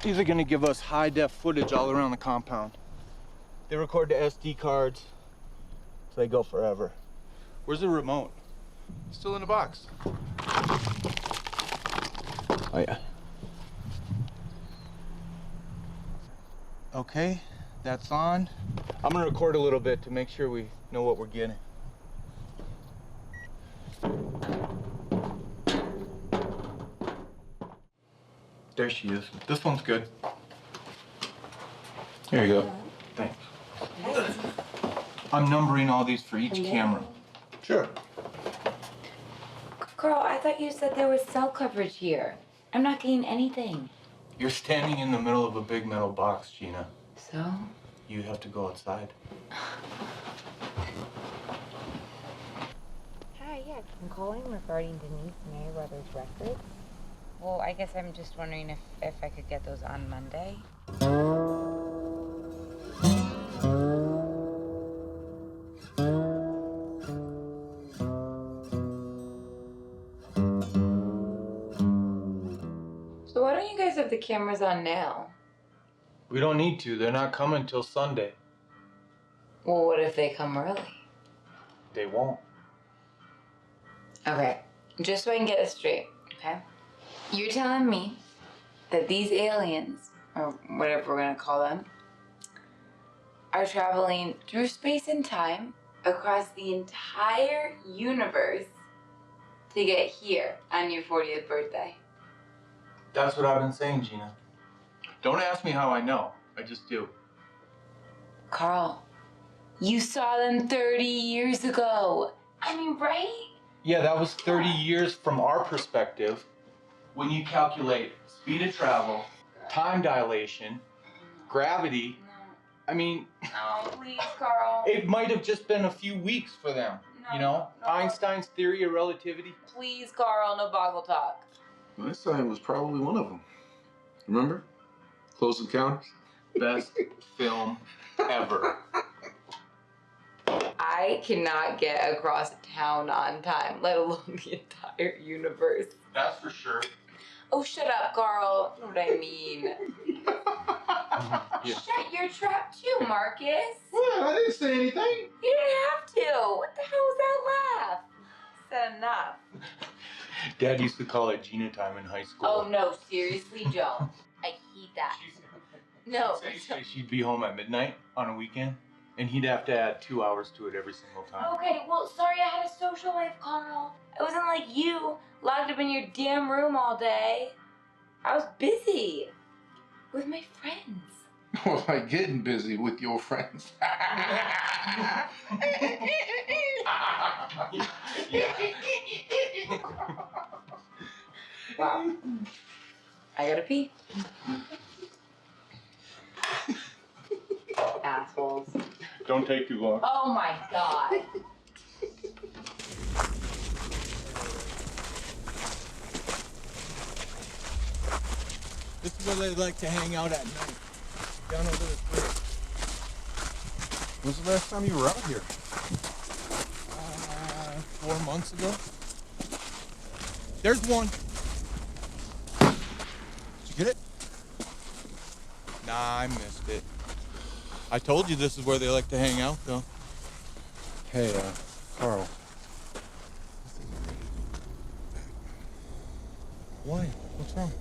These are going to give us high-def footage all around the compound. They record to SD cards, so they go forever. Where's the remote? Still in the box. Oh, yeah. Okay, that's on. I'm going to record a little bit to make sure we know what we're getting. There she is. This one's good. Here you go. Thanks. I'm numbering all these for each camera. Sure. Carl, I thought you said there was cell coverage here. I'm not getting anything. You're standing in the middle of a big metal box, Gina. So? You have to go outside. Hi, yes, I'm calling regarding Denise Merryweather's records. Well, I guess I'm just wondering if I could get those on Monday. So why don't you guys have the cameras on now? We don't need to. They're not coming till Sunday. Well, what if they come early? They won't. Okay, just so I can get this straight, okay? You're telling me that these aliens, or whatever we're gonna call them, are traveling through space and time across the entire universe to get here on your 40th birthday. That's what I've been saying, Gina. Don't ask me how I know. I just do. Carl, you saw them 30 years ago. I mean, right? Yeah, that was 30 years from our perspective. When you calculate speed of travel, time dilation, gravity, I mean... No, please, Carl. It might have just been a few weeks for them, you know? Einstein's theory of relativity. Please, Carl, no boggle talk. Einstein was probably one of them. Remember? Close Encounters? Best film ever. I cannot get across town on time, let alone the entire universe. That's for sure. Oh, shut up, Carl. You know what I mean. Yeah. Shut your trap too, Marcus. What? I didn't say anything. You didn't have to. What the hell was that laugh? Said enough. Dad used to call it Gina time in high school. Oh, no, seriously, don't. I hate that. No. She'd be home at midnight on a weekend, and he'd have to add 2 hours to it every single time. Okay, well, sorry I had a social life, Carl. I wasn't like you, locked up in your damn room all day. I was busy with my friends. Well, like getting busy with your friends. Wow. I gotta pee. Assholes. Don't take too long. Oh my god. This is where they like to hang out at night. Down over this bridge. When's the last time you were out here? 4 months ago. There's one. Did you get it? Nah, I missed it. I told you this is where they like to hang out, though. Hey, Carl. Why? What's wrong?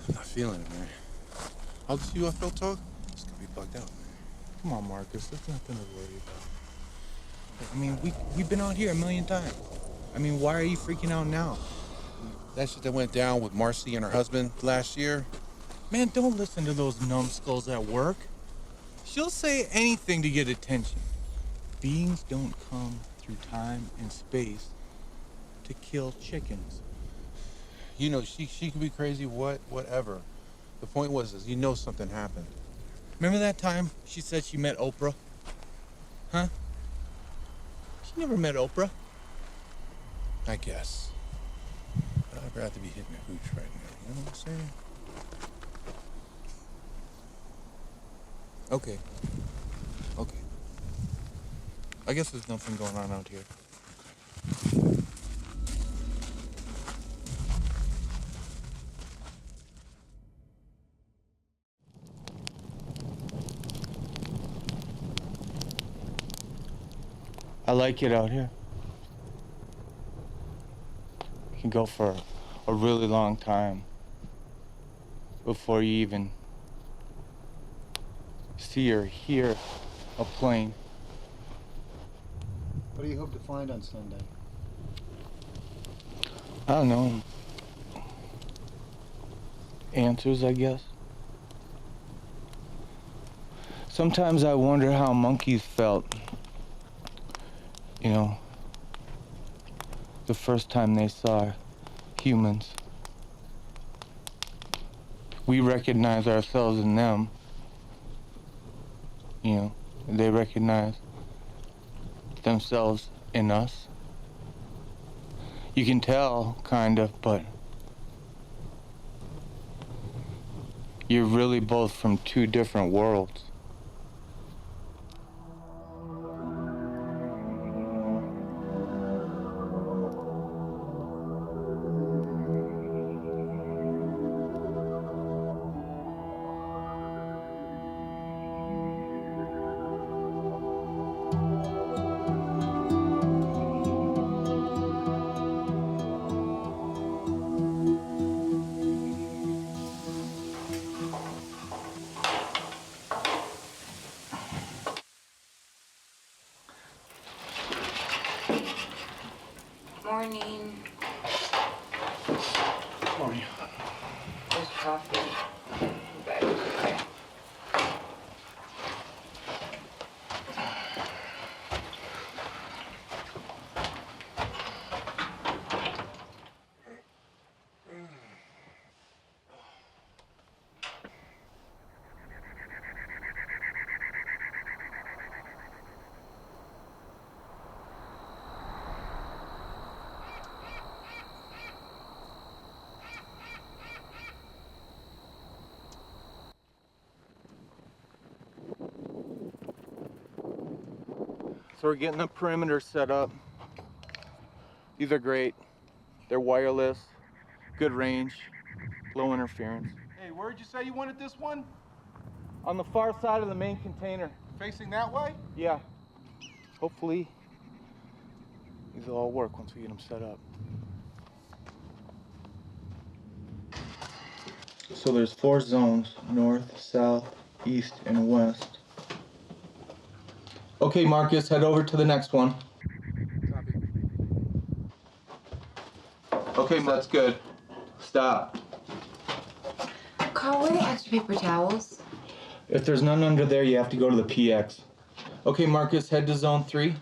I'm not feeling it, man. How's this UFO talk? It's gonna be bugged out, man. Come on, Marcus. There's nothing to worry about. I mean, we've been out here a million times. I mean, why are you freaking out now? That shit that went down with Marcy and her husband last year. Man, don't listen to those numbskulls at work. She'll say anything to get attention. Beings don't come through time and space to kill chickens. You know, she could be crazy, whatever. The point was, you know something happened. Remember that time she said she met Oprah? Huh? She never met Oprah. I guess. But I'd rather be hitting a hooch right now. You know what I'm saying? Okay. Okay. I guess there's nothing going on out here. I like it out here. You can go for a really long time before you even see or hear a plane. What do you hope to find on Sunday? I don't know. Answers, I guess. Sometimes I wonder how monkeys felt, you know, the first time they saw humans. We recognize ourselves in them. You know, they recognize themselves in us. You can tell, kind of, but you're really both from two different worlds. Morning. Morning. There's coffee. So we're getting the perimeter set up. These are great. They're wireless, good range, low interference. Hey, where'd you say you wanted this one? On the far side of the main container. Facing that way? Yeah. Hopefully, these will all work once we get them set up. So there's 4 zones, north, south, east, and west. Okay, Marcus, head over to the next one. Copy. Okay, that's good. Stop. Carl, where are the extra paper towels? If there's none under there, you have to go to the PX. Okay, Marcus, head to zone 3.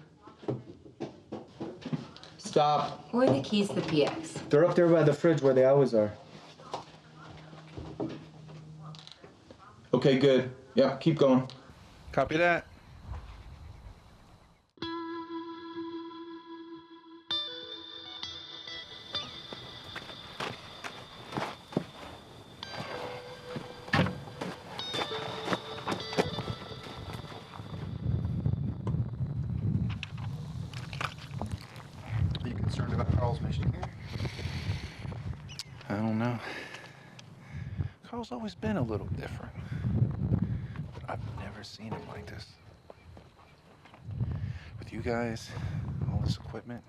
Stop. Where are the keys to the PX? They're up there by the fridge where they always are. Okay, good. Yeah, keep going. Copy that. Are you concerned about Carl's mission here? I don't know. Carl's always been a little different. But I've never seen him like this. With you guys, all this equipment.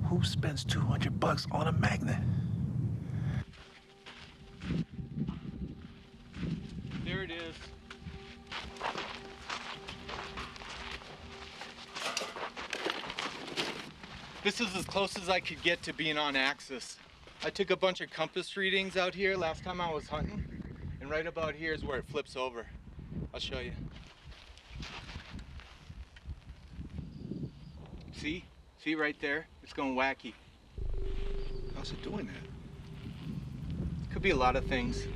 Who spends $200 on a magnet? There it is. This is as close as I could get to being on axis. I took a bunch of compass readings out here last time I was hunting, and right about here is where it flips over. I'll show you. See? See right there? It's going wacky. How's it doing that? Could be a lot of things.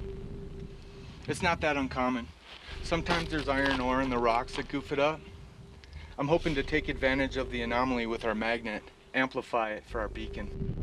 It's not that uncommon. Sometimes there's iron ore in the rocks that goof it up. I'm hoping to take advantage of the anomaly with our magnet, amplify it for our beacon.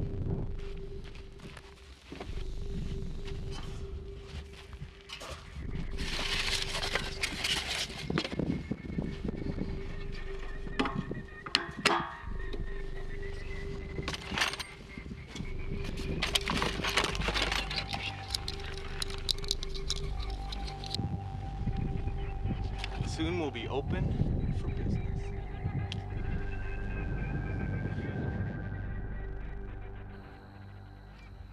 Soon we'll be open for business.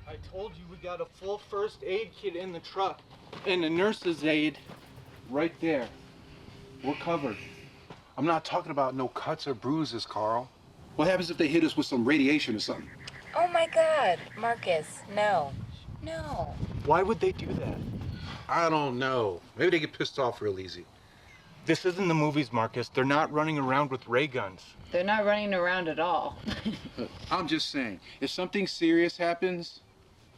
I told you we got a full first aid kit in the truck and a nurse's aid right there. We're covered. I'm not talking about no cuts or bruises, Carl. What happens if they hit us with some radiation or something? Oh my God, Marcus, no. No. Why would they do that? I don't know. Maybe they get pissed off real easy. This isn't the movies, Marcus. They're not running around with ray guns. They're not running around at all. I'm just saying, if something serious happens,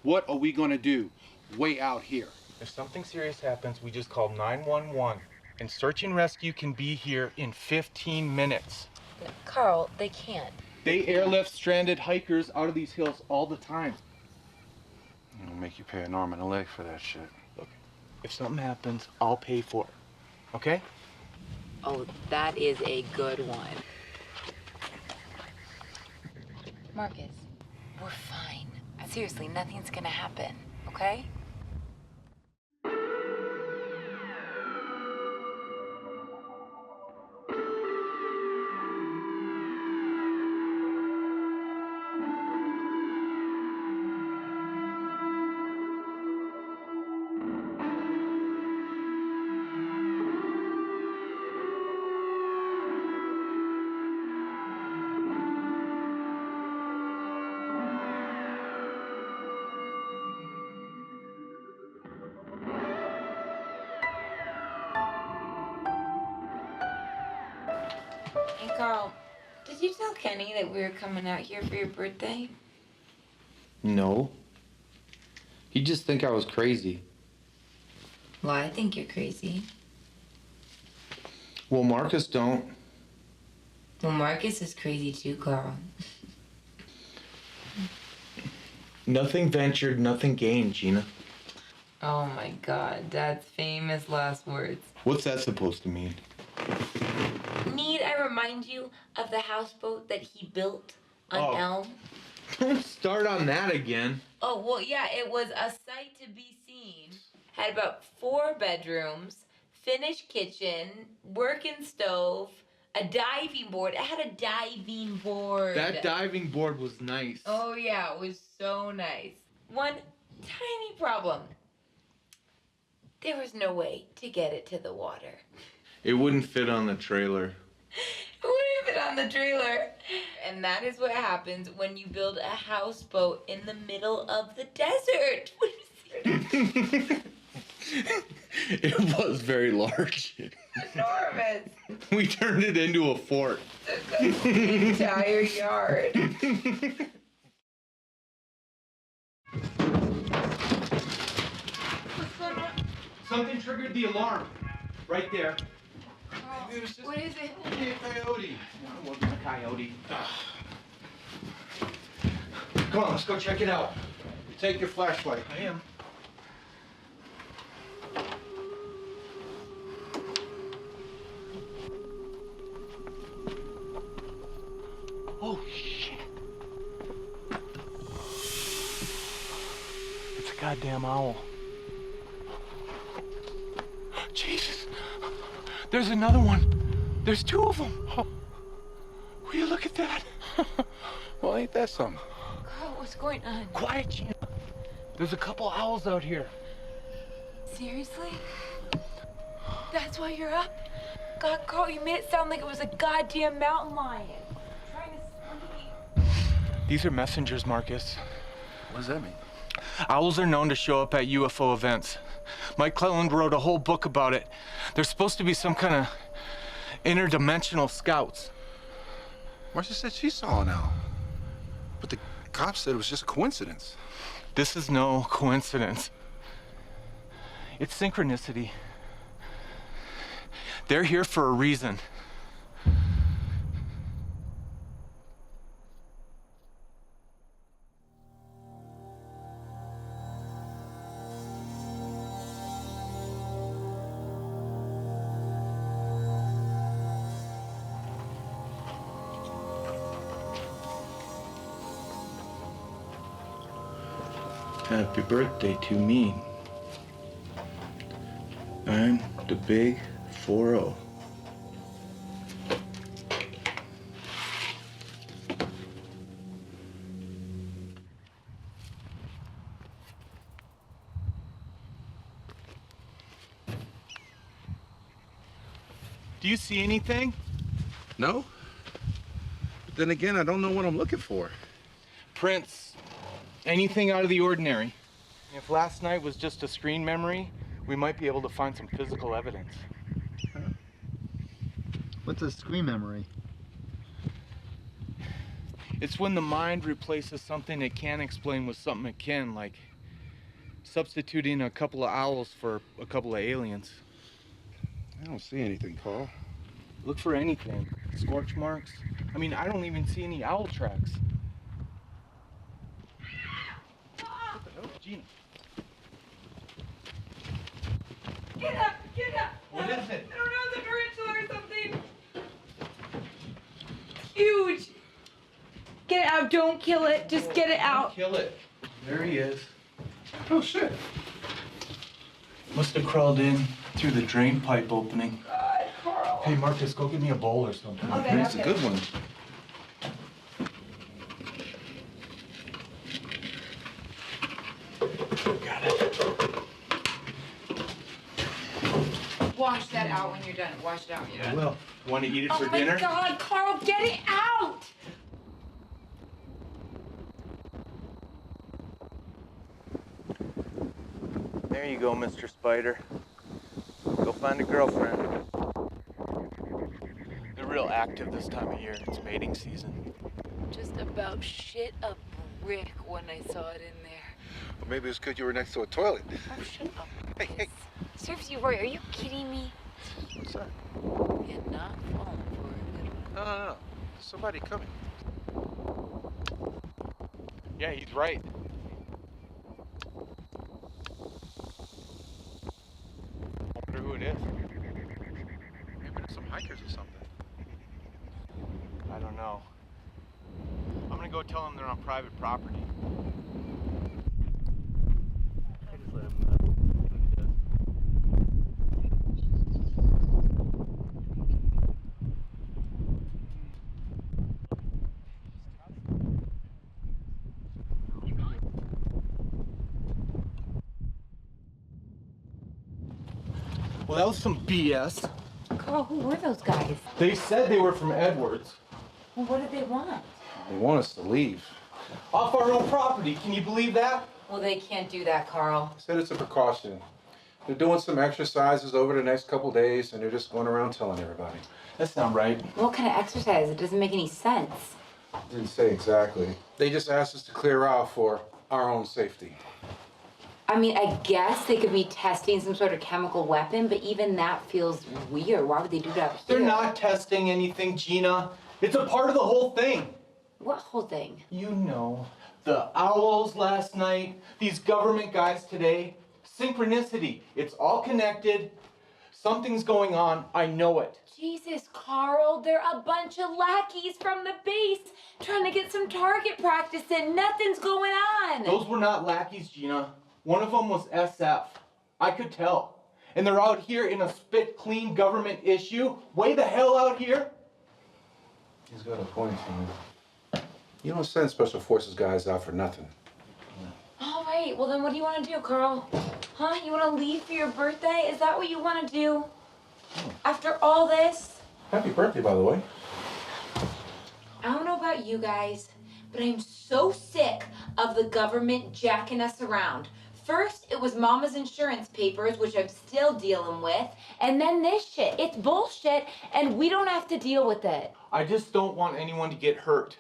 what are we gonna do way out here? If something serious happens, we just call 911, and search and rescue can be here in 15 minutes. No, Carl, they can't. They airlift stranded hikers out of these hills all the time. It'll make you pay an arm and a leg for that shit. Look, if something happens, I'll pay for it, okay? Oh, that is a good one. Marcus, we're fine. Seriously, nothing's gonna happen, okay? Hey, Carl, did you tell Kenny that we were coming out here for your birthday? No. He'd just think I was crazy. Well, I think you're crazy. Well, Marcus don't. Well, Marcus is crazy too, Carl. Nothing ventured, nothing gained, Gina. Oh my God, Dad's famous last words. What's that supposed to mean? Need I remind you of the houseboat that he built on Elm? Don't start on that again. Oh, well, yeah, it was a sight to be seen. Had about 4 bedrooms, finished kitchen, working stove, a diving board. It had a diving board. That diving board was nice. Oh, yeah, it was so nice. One tiny problem. There was no way to get it to the water. It wouldn't fit on the trailer. It wouldn't fit on the trailer. And that is what happens when you build a houseboat in the middle of the desert. It was very large. Enormous. We turned it into a fort. The entire yard. What's going on? Something triggered the alarm. Right there. What is it? Maybe a coyote. No, it wasn't a coyote. Come on, let's go check it out. Take your flashlight. I am. Oh, shit. It's a goddamn owl. Jesus. There's another one. There's 2 of them. Oh. Will you look at that? Well, ain't that something? Carl, what's going on? Quiet, Gina. There's a couple owls out here. Seriously? That's why you're up? God, Carl, you made it sound like it was a goddamn mountain lion. Trying to sleep. These are messengers, Marcus. What does that mean? Owls are known to show up at UFO events. Mike Cleland wrote a whole book about it. They're supposed to be some kind of interdimensional scouts. Marcia said she saw an owl. But the cops said it was just a coincidence. This is no coincidence. It's synchronicity. They're here for a reason. Happy birthday to me. I'm the big 4-0. Do you see anything? No. But then again, I don't know what I'm looking for. Prints. Anything out of the ordinary. If last night was just a screen memory, we might be able to find some physical evidence. What's a screen memory? It's when the mind replaces something it can't explain with something it can, like substituting a couple of owls for a couple of aliens. I don't see anything, Carl. Look for anything. Scorch marks. I mean, I don't even see any owl tracks. What the hell? Gina. Get up! Get up! What is it? I don't know, it's a tarantula or something. Huge! Get it out, don't kill it, just get it out. Kill it. There he is. Oh, shit. Must have crawled in through the drain pipe opening. God, Carl. Hey, Marcus, go get me a bowl or something. Okay, That's a good one. Got it. Wash that out when you're done. Wash it out. I will. Want to eat it for Oh my dinner? God, Carl, get it out! There you go, Mr. Spider. Go find a girlfriend. They're real active this time of year. It's mating season. Just about shit a brick when I saw it in there. Or maybe it's because you were next to a toilet. Oh, shut up. Hey, hey. Serves you right. Are you kidding me? What's that? And not falling for it. No. Somebody coming. Yeah, he's right. I wonder who it is. Maybe there's some hikers or something. I don't know. I'm gonna go tell them they're on private property. I just let him know who he does. Well, that was some BS. Carl, who were those guys? They said they were from Edwards. Well, what did they want? They want us to leave. Off our own property. Can you believe that? Well, they can't do that, Carl. I said it's a precaution. They're doing some exercises over the next couple days, and they're just going around telling everybody. That's not right. What kind of exercise? It doesn't make any sense. Didn't say exactly. They just asked us to clear out for our own safety. I mean, I guess they could be testing some sort of chemical weapon, but even that feels weird. Why would they do that here? They're not testing anything, Gina. It's a part of the whole thing. What whole thing? You know, the owls last night, these government guys today. Synchronicity. It's all connected. Something's going on. I know it. Jesus, Carl, they're a bunch of lackeys from the base trying to get some target practice in. Nothing's going on. Those were not lackeys, Gina. One of them was SF. I could tell. And they're out here in a spit clean government issue. Way the hell out here. He's got a point, man. You don't send special forces guys out for nothing. All right, well then what do you want to do, Carl? Huh? You want to leave for your birthday? Is that what you want to do? After all this? Happy birthday, by the way. I don't know about you guys, but I'm so sick of the government jacking us around. First, it was Mama's insurance papers, which I'm still dealing with, and then this shit. It's bullshit, and we don't have to deal with it. I just don't want anyone to get hurt.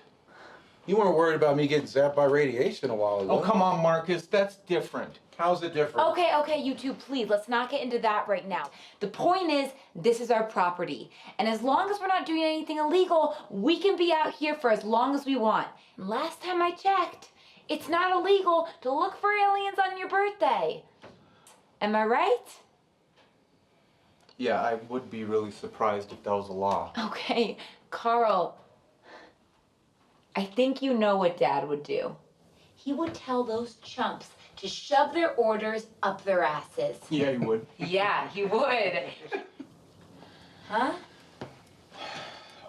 You weren't worried about me getting zapped by radiation a while ago. Oh, come on, Marcus. That's different. How's it different? Okay, you two, please, let's not get into that right now. The point is, this is our property. And as long as we're not doing anything illegal, we can be out here for as long as we want. And last time I checked, it's not illegal to look for aliens on your birthday. Am I right? Yeah, I would be really surprised if that was a law. Okay, Carl, I think you know what Dad would do. He would tell those chumps to shove their orders up their asses. Yeah, he would. Yeah, he would. Huh?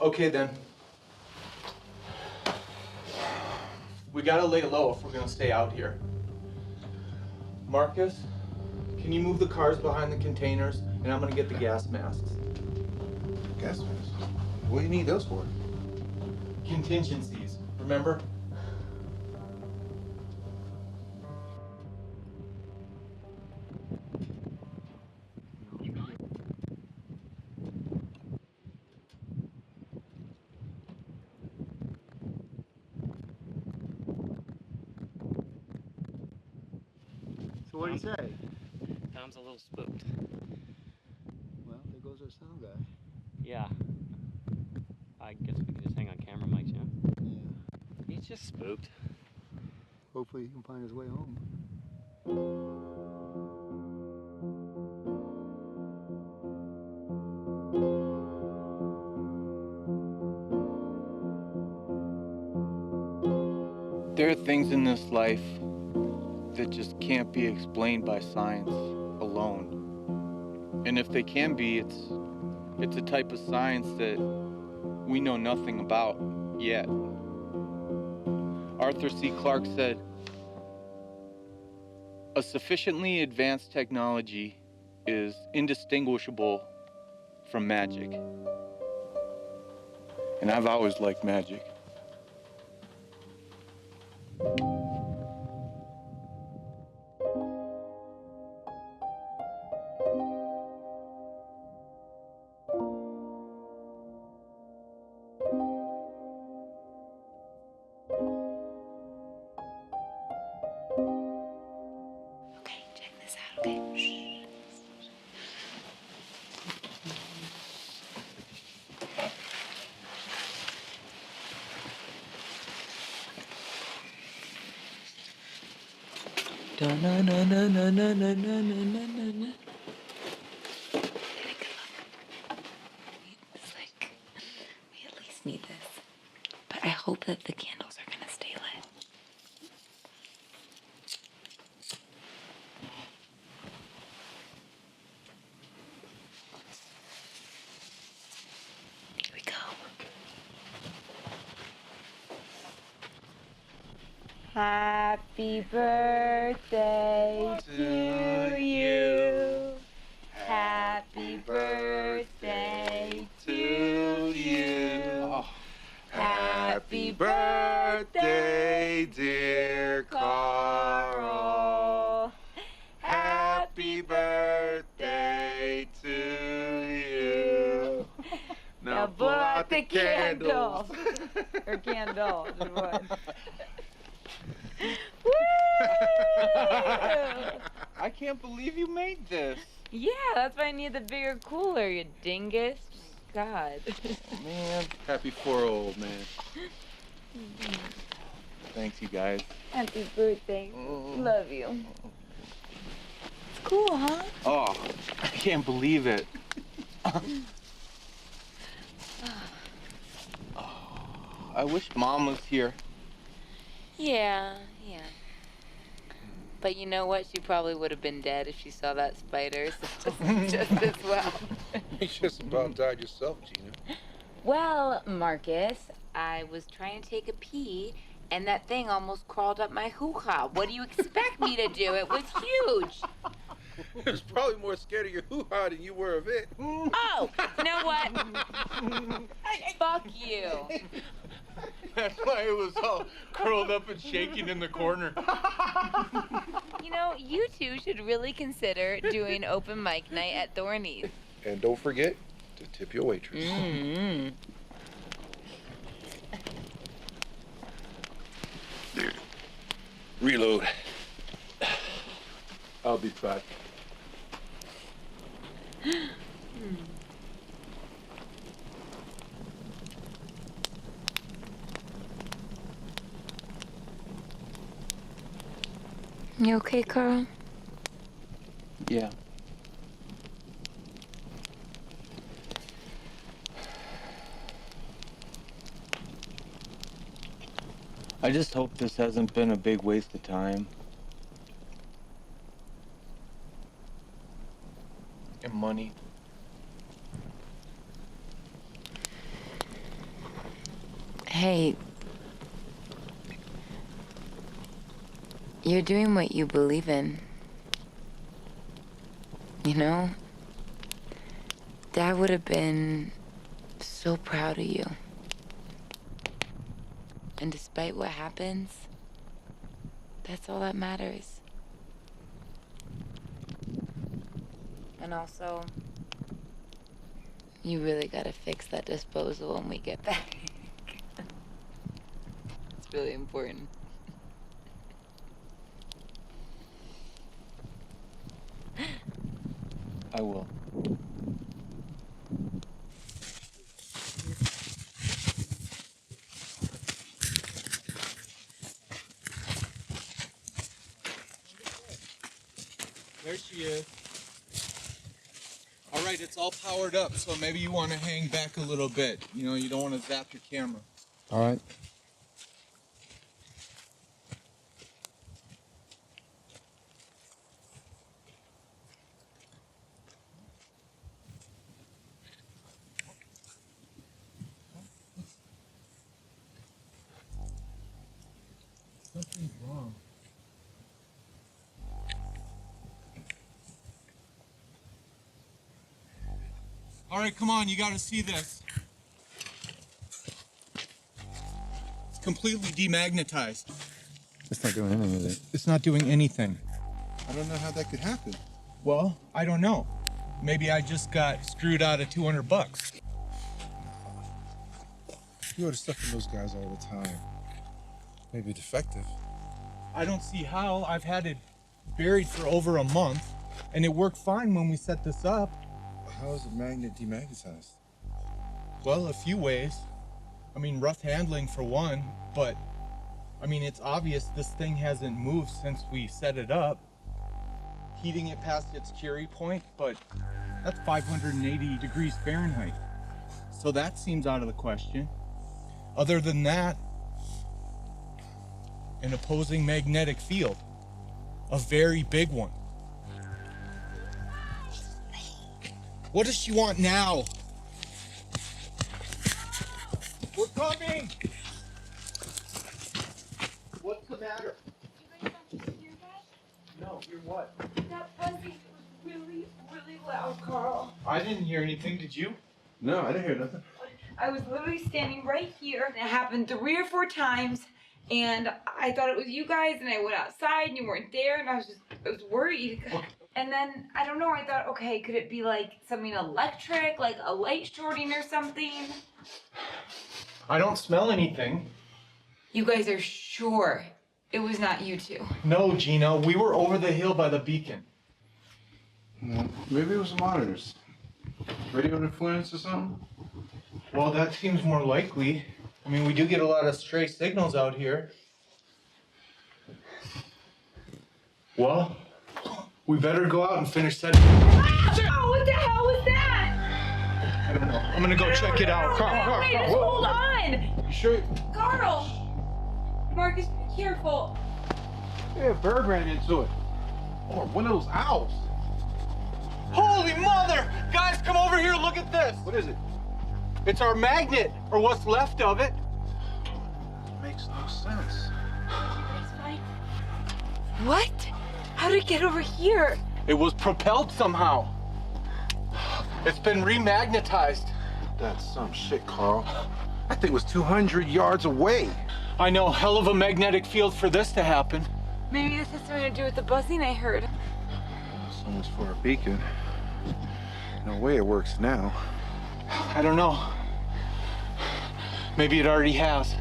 Okay, then. We gotta lay low if we're gonna stay out here. Marcus, can you move the cars behind the containers? And I'm gonna get the gas masks. Gas masks? What do you need those for? Contingencies, remember? he say? Tom's a little spooked. Well, there goes our sound guy. Yeah. I guess we can just hang on camera mics, yeah? Yeah. He's just spooked. Hopefully he can find his way home. There are things in this life that just can't be explained by science alone. And if they can be, it's a type of science that we know nothing about yet. Arthur C. Clarke said, "A sufficiently advanced technology is indistinguishable from magic." And I've always liked magic. It's like, we at least need this. But I hope that the candles are gonna stay lit. Here we go. Happy birthday to you. Happy birthday to you. Happy birthday, dear Carl. Happy birthday to you. Now blow out the candles. Or candles, or what? I can't believe you made this. Yeah, that's why I need the bigger cooler, you dingus. God. Man, happy 4-0, man. Thanks, you guys. Happy birthday. Love you. It's cool, huh? Oh, I can't believe it. I wish Mom was here. Yeah. But you know what? She probably would have been dead if she saw that spider, so just as well. You just about died yourself, Gina. Well, Marcus, I was trying to take a pee, and that thing almost crawled up my hoo-ha. What do you expect me to do? It was huge. It was probably more scared of your hoo-ha than you were of it. Oh, you know what? Fuck you. That's why it was all curled up and shaking in the corner. You know, you two should really consider doing open mic night at Thorny's. And don't forget to tip your waitress. Mm-hmm. Reload. I'll be back. You okay, Carl? Yeah. I just hope this hasn't been a big waste of time. And money. Hey, you're doing what you believe in. You know, Dad would have been so proud of you. And despite what happens, that's all that matters. And also, you really gotta fix that disposal when we get back. It's really important. I will. There she is. All right, it's all powered up, so maybe you want to hang back a little bit. You know, you don't want to zap your camera. All right. Something's wrong. All right, come on, you got to see this. It's completely demagnetized. It's not doing anything, is it? It's not doing anything. I don't know how that could happen. Well, I don't know. Maybe I just got screwed out of $200. You order stuff from those guys all the time. Maybe defective. I don't see how. I've had it buried for over a month, and it worked fine when we set this up. How is a magnet demagnetized? Well, a few ways. I mean, rough handling for one, but I mean, it's obvious this thing hasn't moved since we set it up. Heating it past its Curie point, but that's 580 degrees Fahrenheit. So that seems out of the question. Other than that, an opposing magnetic field, a very big one. What does she want now? We're coming! What's the matter? You guys don't hear that? No, hear what? That buzzing was really, really loud, Carl. I didn't hear anything, did you? No, I didn't hear nothing. I was literally standing right here, and it happened 3 or 4 times, and I thought it was you guys, and I went outside, and you weren't there, and I was worried. And then, I don't know, I thought, okay, could it be like something electric, like a light shorting or something? I don't smell anything. You guys are sure it was not you two? No, Gina, we were over the hill by the beacon. No, maybe it was the monitors. Radio interference or something? Well, that seems more likely. I mean, we do get a lot of stray signals out here. Well, we better go out and finish setting. Oh, what the hell was that? I don't know. I'm gonna go check it out. Wait, just hold on! You sure? Carl! Marcus, be careful. Yeah, a bird ran into it. Or one of those owls. Holy mother! Guys, come over here, look at this! What is it? It's our magnet, or what's left of it. Makes no sense. What? How did it get over here? It was propelled somehow. It's been remagnetized. That's some shit, Carl. That thing was 200 yards away. I know, hell of a magnetic field for this to happen. Maybe this has something to do with the buzzing I heard. So much for a beacon. No way it works now. I don't know. Maybe it already has.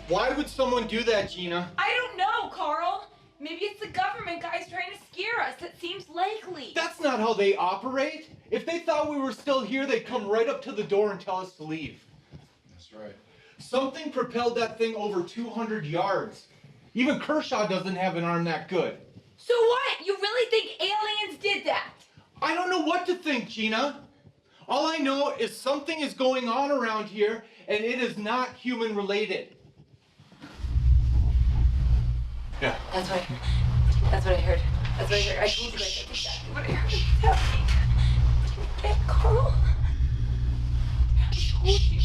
Why would someone do that, Gina? I don't know, Carl. Maybe it's the government guys trying to scare us. That seems likely. That's not how they operate. If they thought we were still here, they'd come right up to the door and tell us to leave. That's right. Something propelled that thing over 200 yards. Even Kershaw doesn't have an arm that good. So what? You really think aliens did that? I don't know what to think, Gina. All I know is something is going on around here, and it is not human related. Yeah. That's what I heard. That's what I heard. I told you guys that's exactly what I heard. It's happening. Hey, Carl. I told you.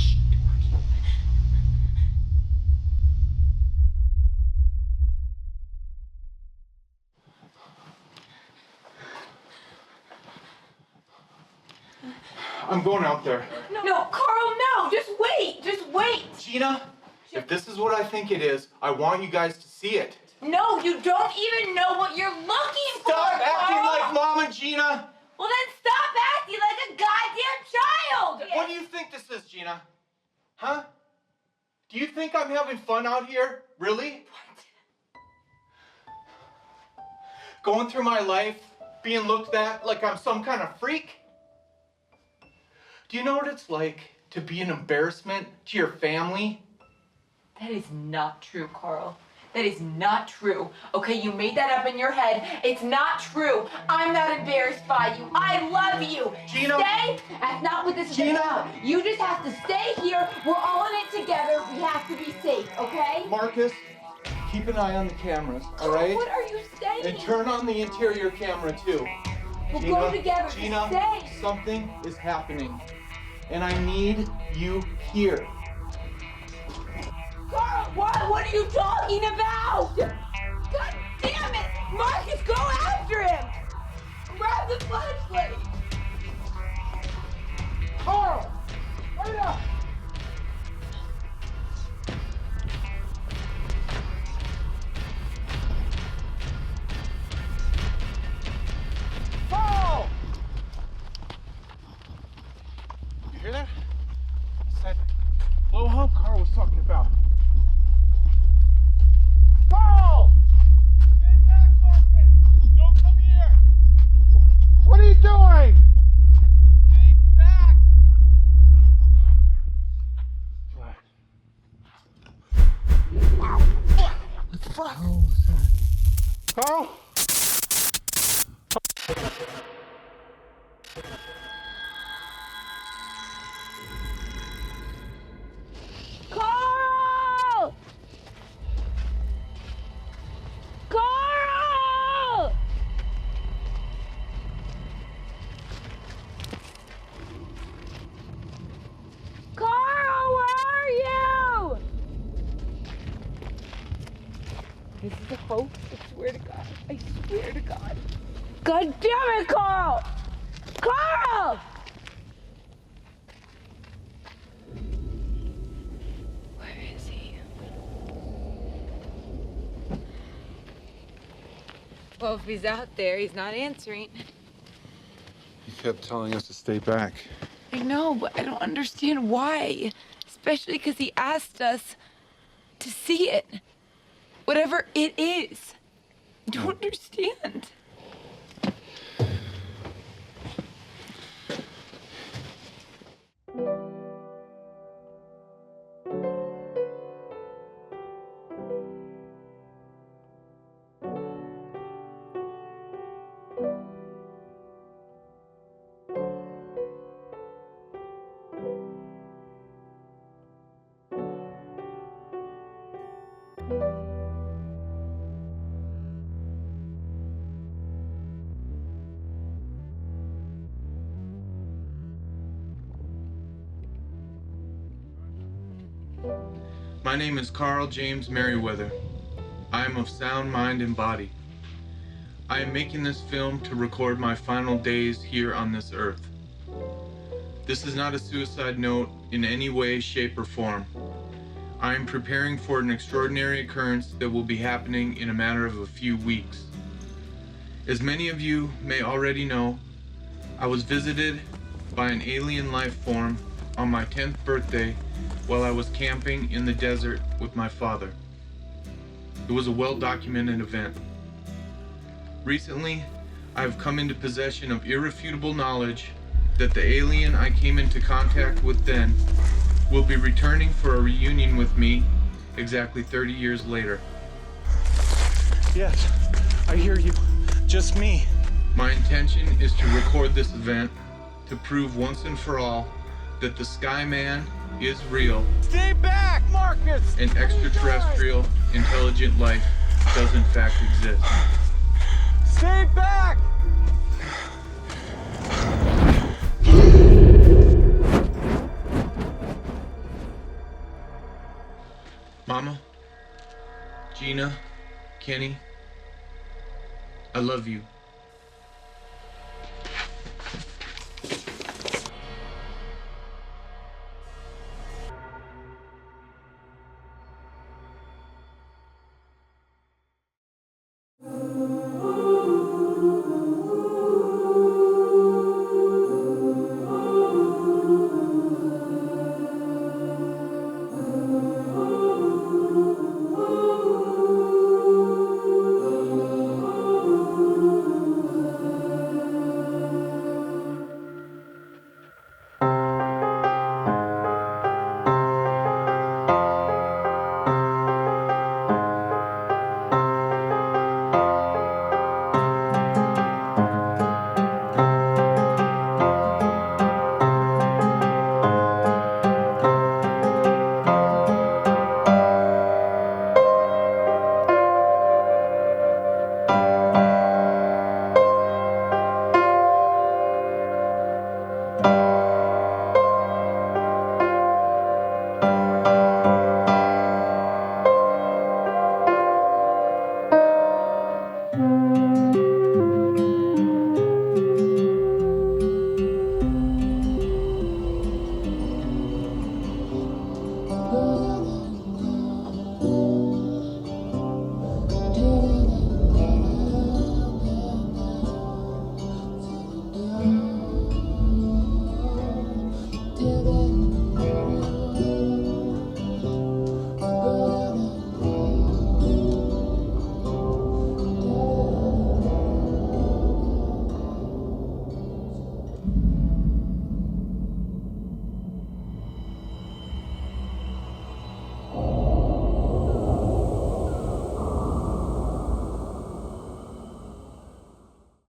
I'm going out there. No, Carl, no. Just wait. Just wait. Gina, if this is what I think it is, I want you guys to see it. No, you don't even know what you're looking for. Stop acting Carl. like Mom and Gina. Well, then stop acting like a goddamn child! What do you think this is, Gina? Huh? Do you think I'm having fun out here? Really? Going through my life, being looked at like I'm some kind of freak? Do you know what it's like to be an embarrassment to your family? That is not true, Carl. That is not true. Okay, you made that up in your head. It's not true. I'm not embarrassed by you. I love you. Gina. Stay. That's not what this is about. You just have to stay here. We're all in it together. We have to be safe, okay? Marcus, keep an eye on the cameras, all right? What are you saying? And turn on the interior camera too. We'll Gina, go together. Gina, Stay. something is happening, and I need you here. Carl, what are you talking about? God damn it! Marcus, go after him! Grab the flashlight! Carl! Wait up! Carl! You hear that? It's that low hum Carl was talking about. Carl! Stay back, Marcus! Don't come here! What are you doing? Stay back! Flash. Wow. What the fuck? Oh, what's that? Carl? Carl! Carl! Carl, where are you? This is a hoax. I swear to God. I swear to God. God damn it, Carl! Carl! Where is he? Well, if he's out there, he's not answering. He kept telling us to stay back. I know, but I don't understand why. Especially because he asked us to see it. Whatever it is. I don't understand. My name is Carl James Merryweather. I am of sound mind and body. I am making this film to record my final days here on this earth. This is not a suicide note in any way, shape, or form. I am preparing for an extraordinary occurrence that will be happening in a matter of a few weeks. As many of you may already know, I was visited by an alien life form on my 10th birthday while I was camping in the desert with my father. It was a well-documented event. Recently, I have come into possession of irrefutable knowledge that the alien I came into contact with then will be returning for a reunion with me exactly 30 years later. Yes, I hear you. Just me. My intention is to record this event to prove once and for all that the Skyman is real. Stay back, Marcus! And extraterrestrial intelligent life does in fact exist. Stay back! Mama, Gina, Kenny, I love you.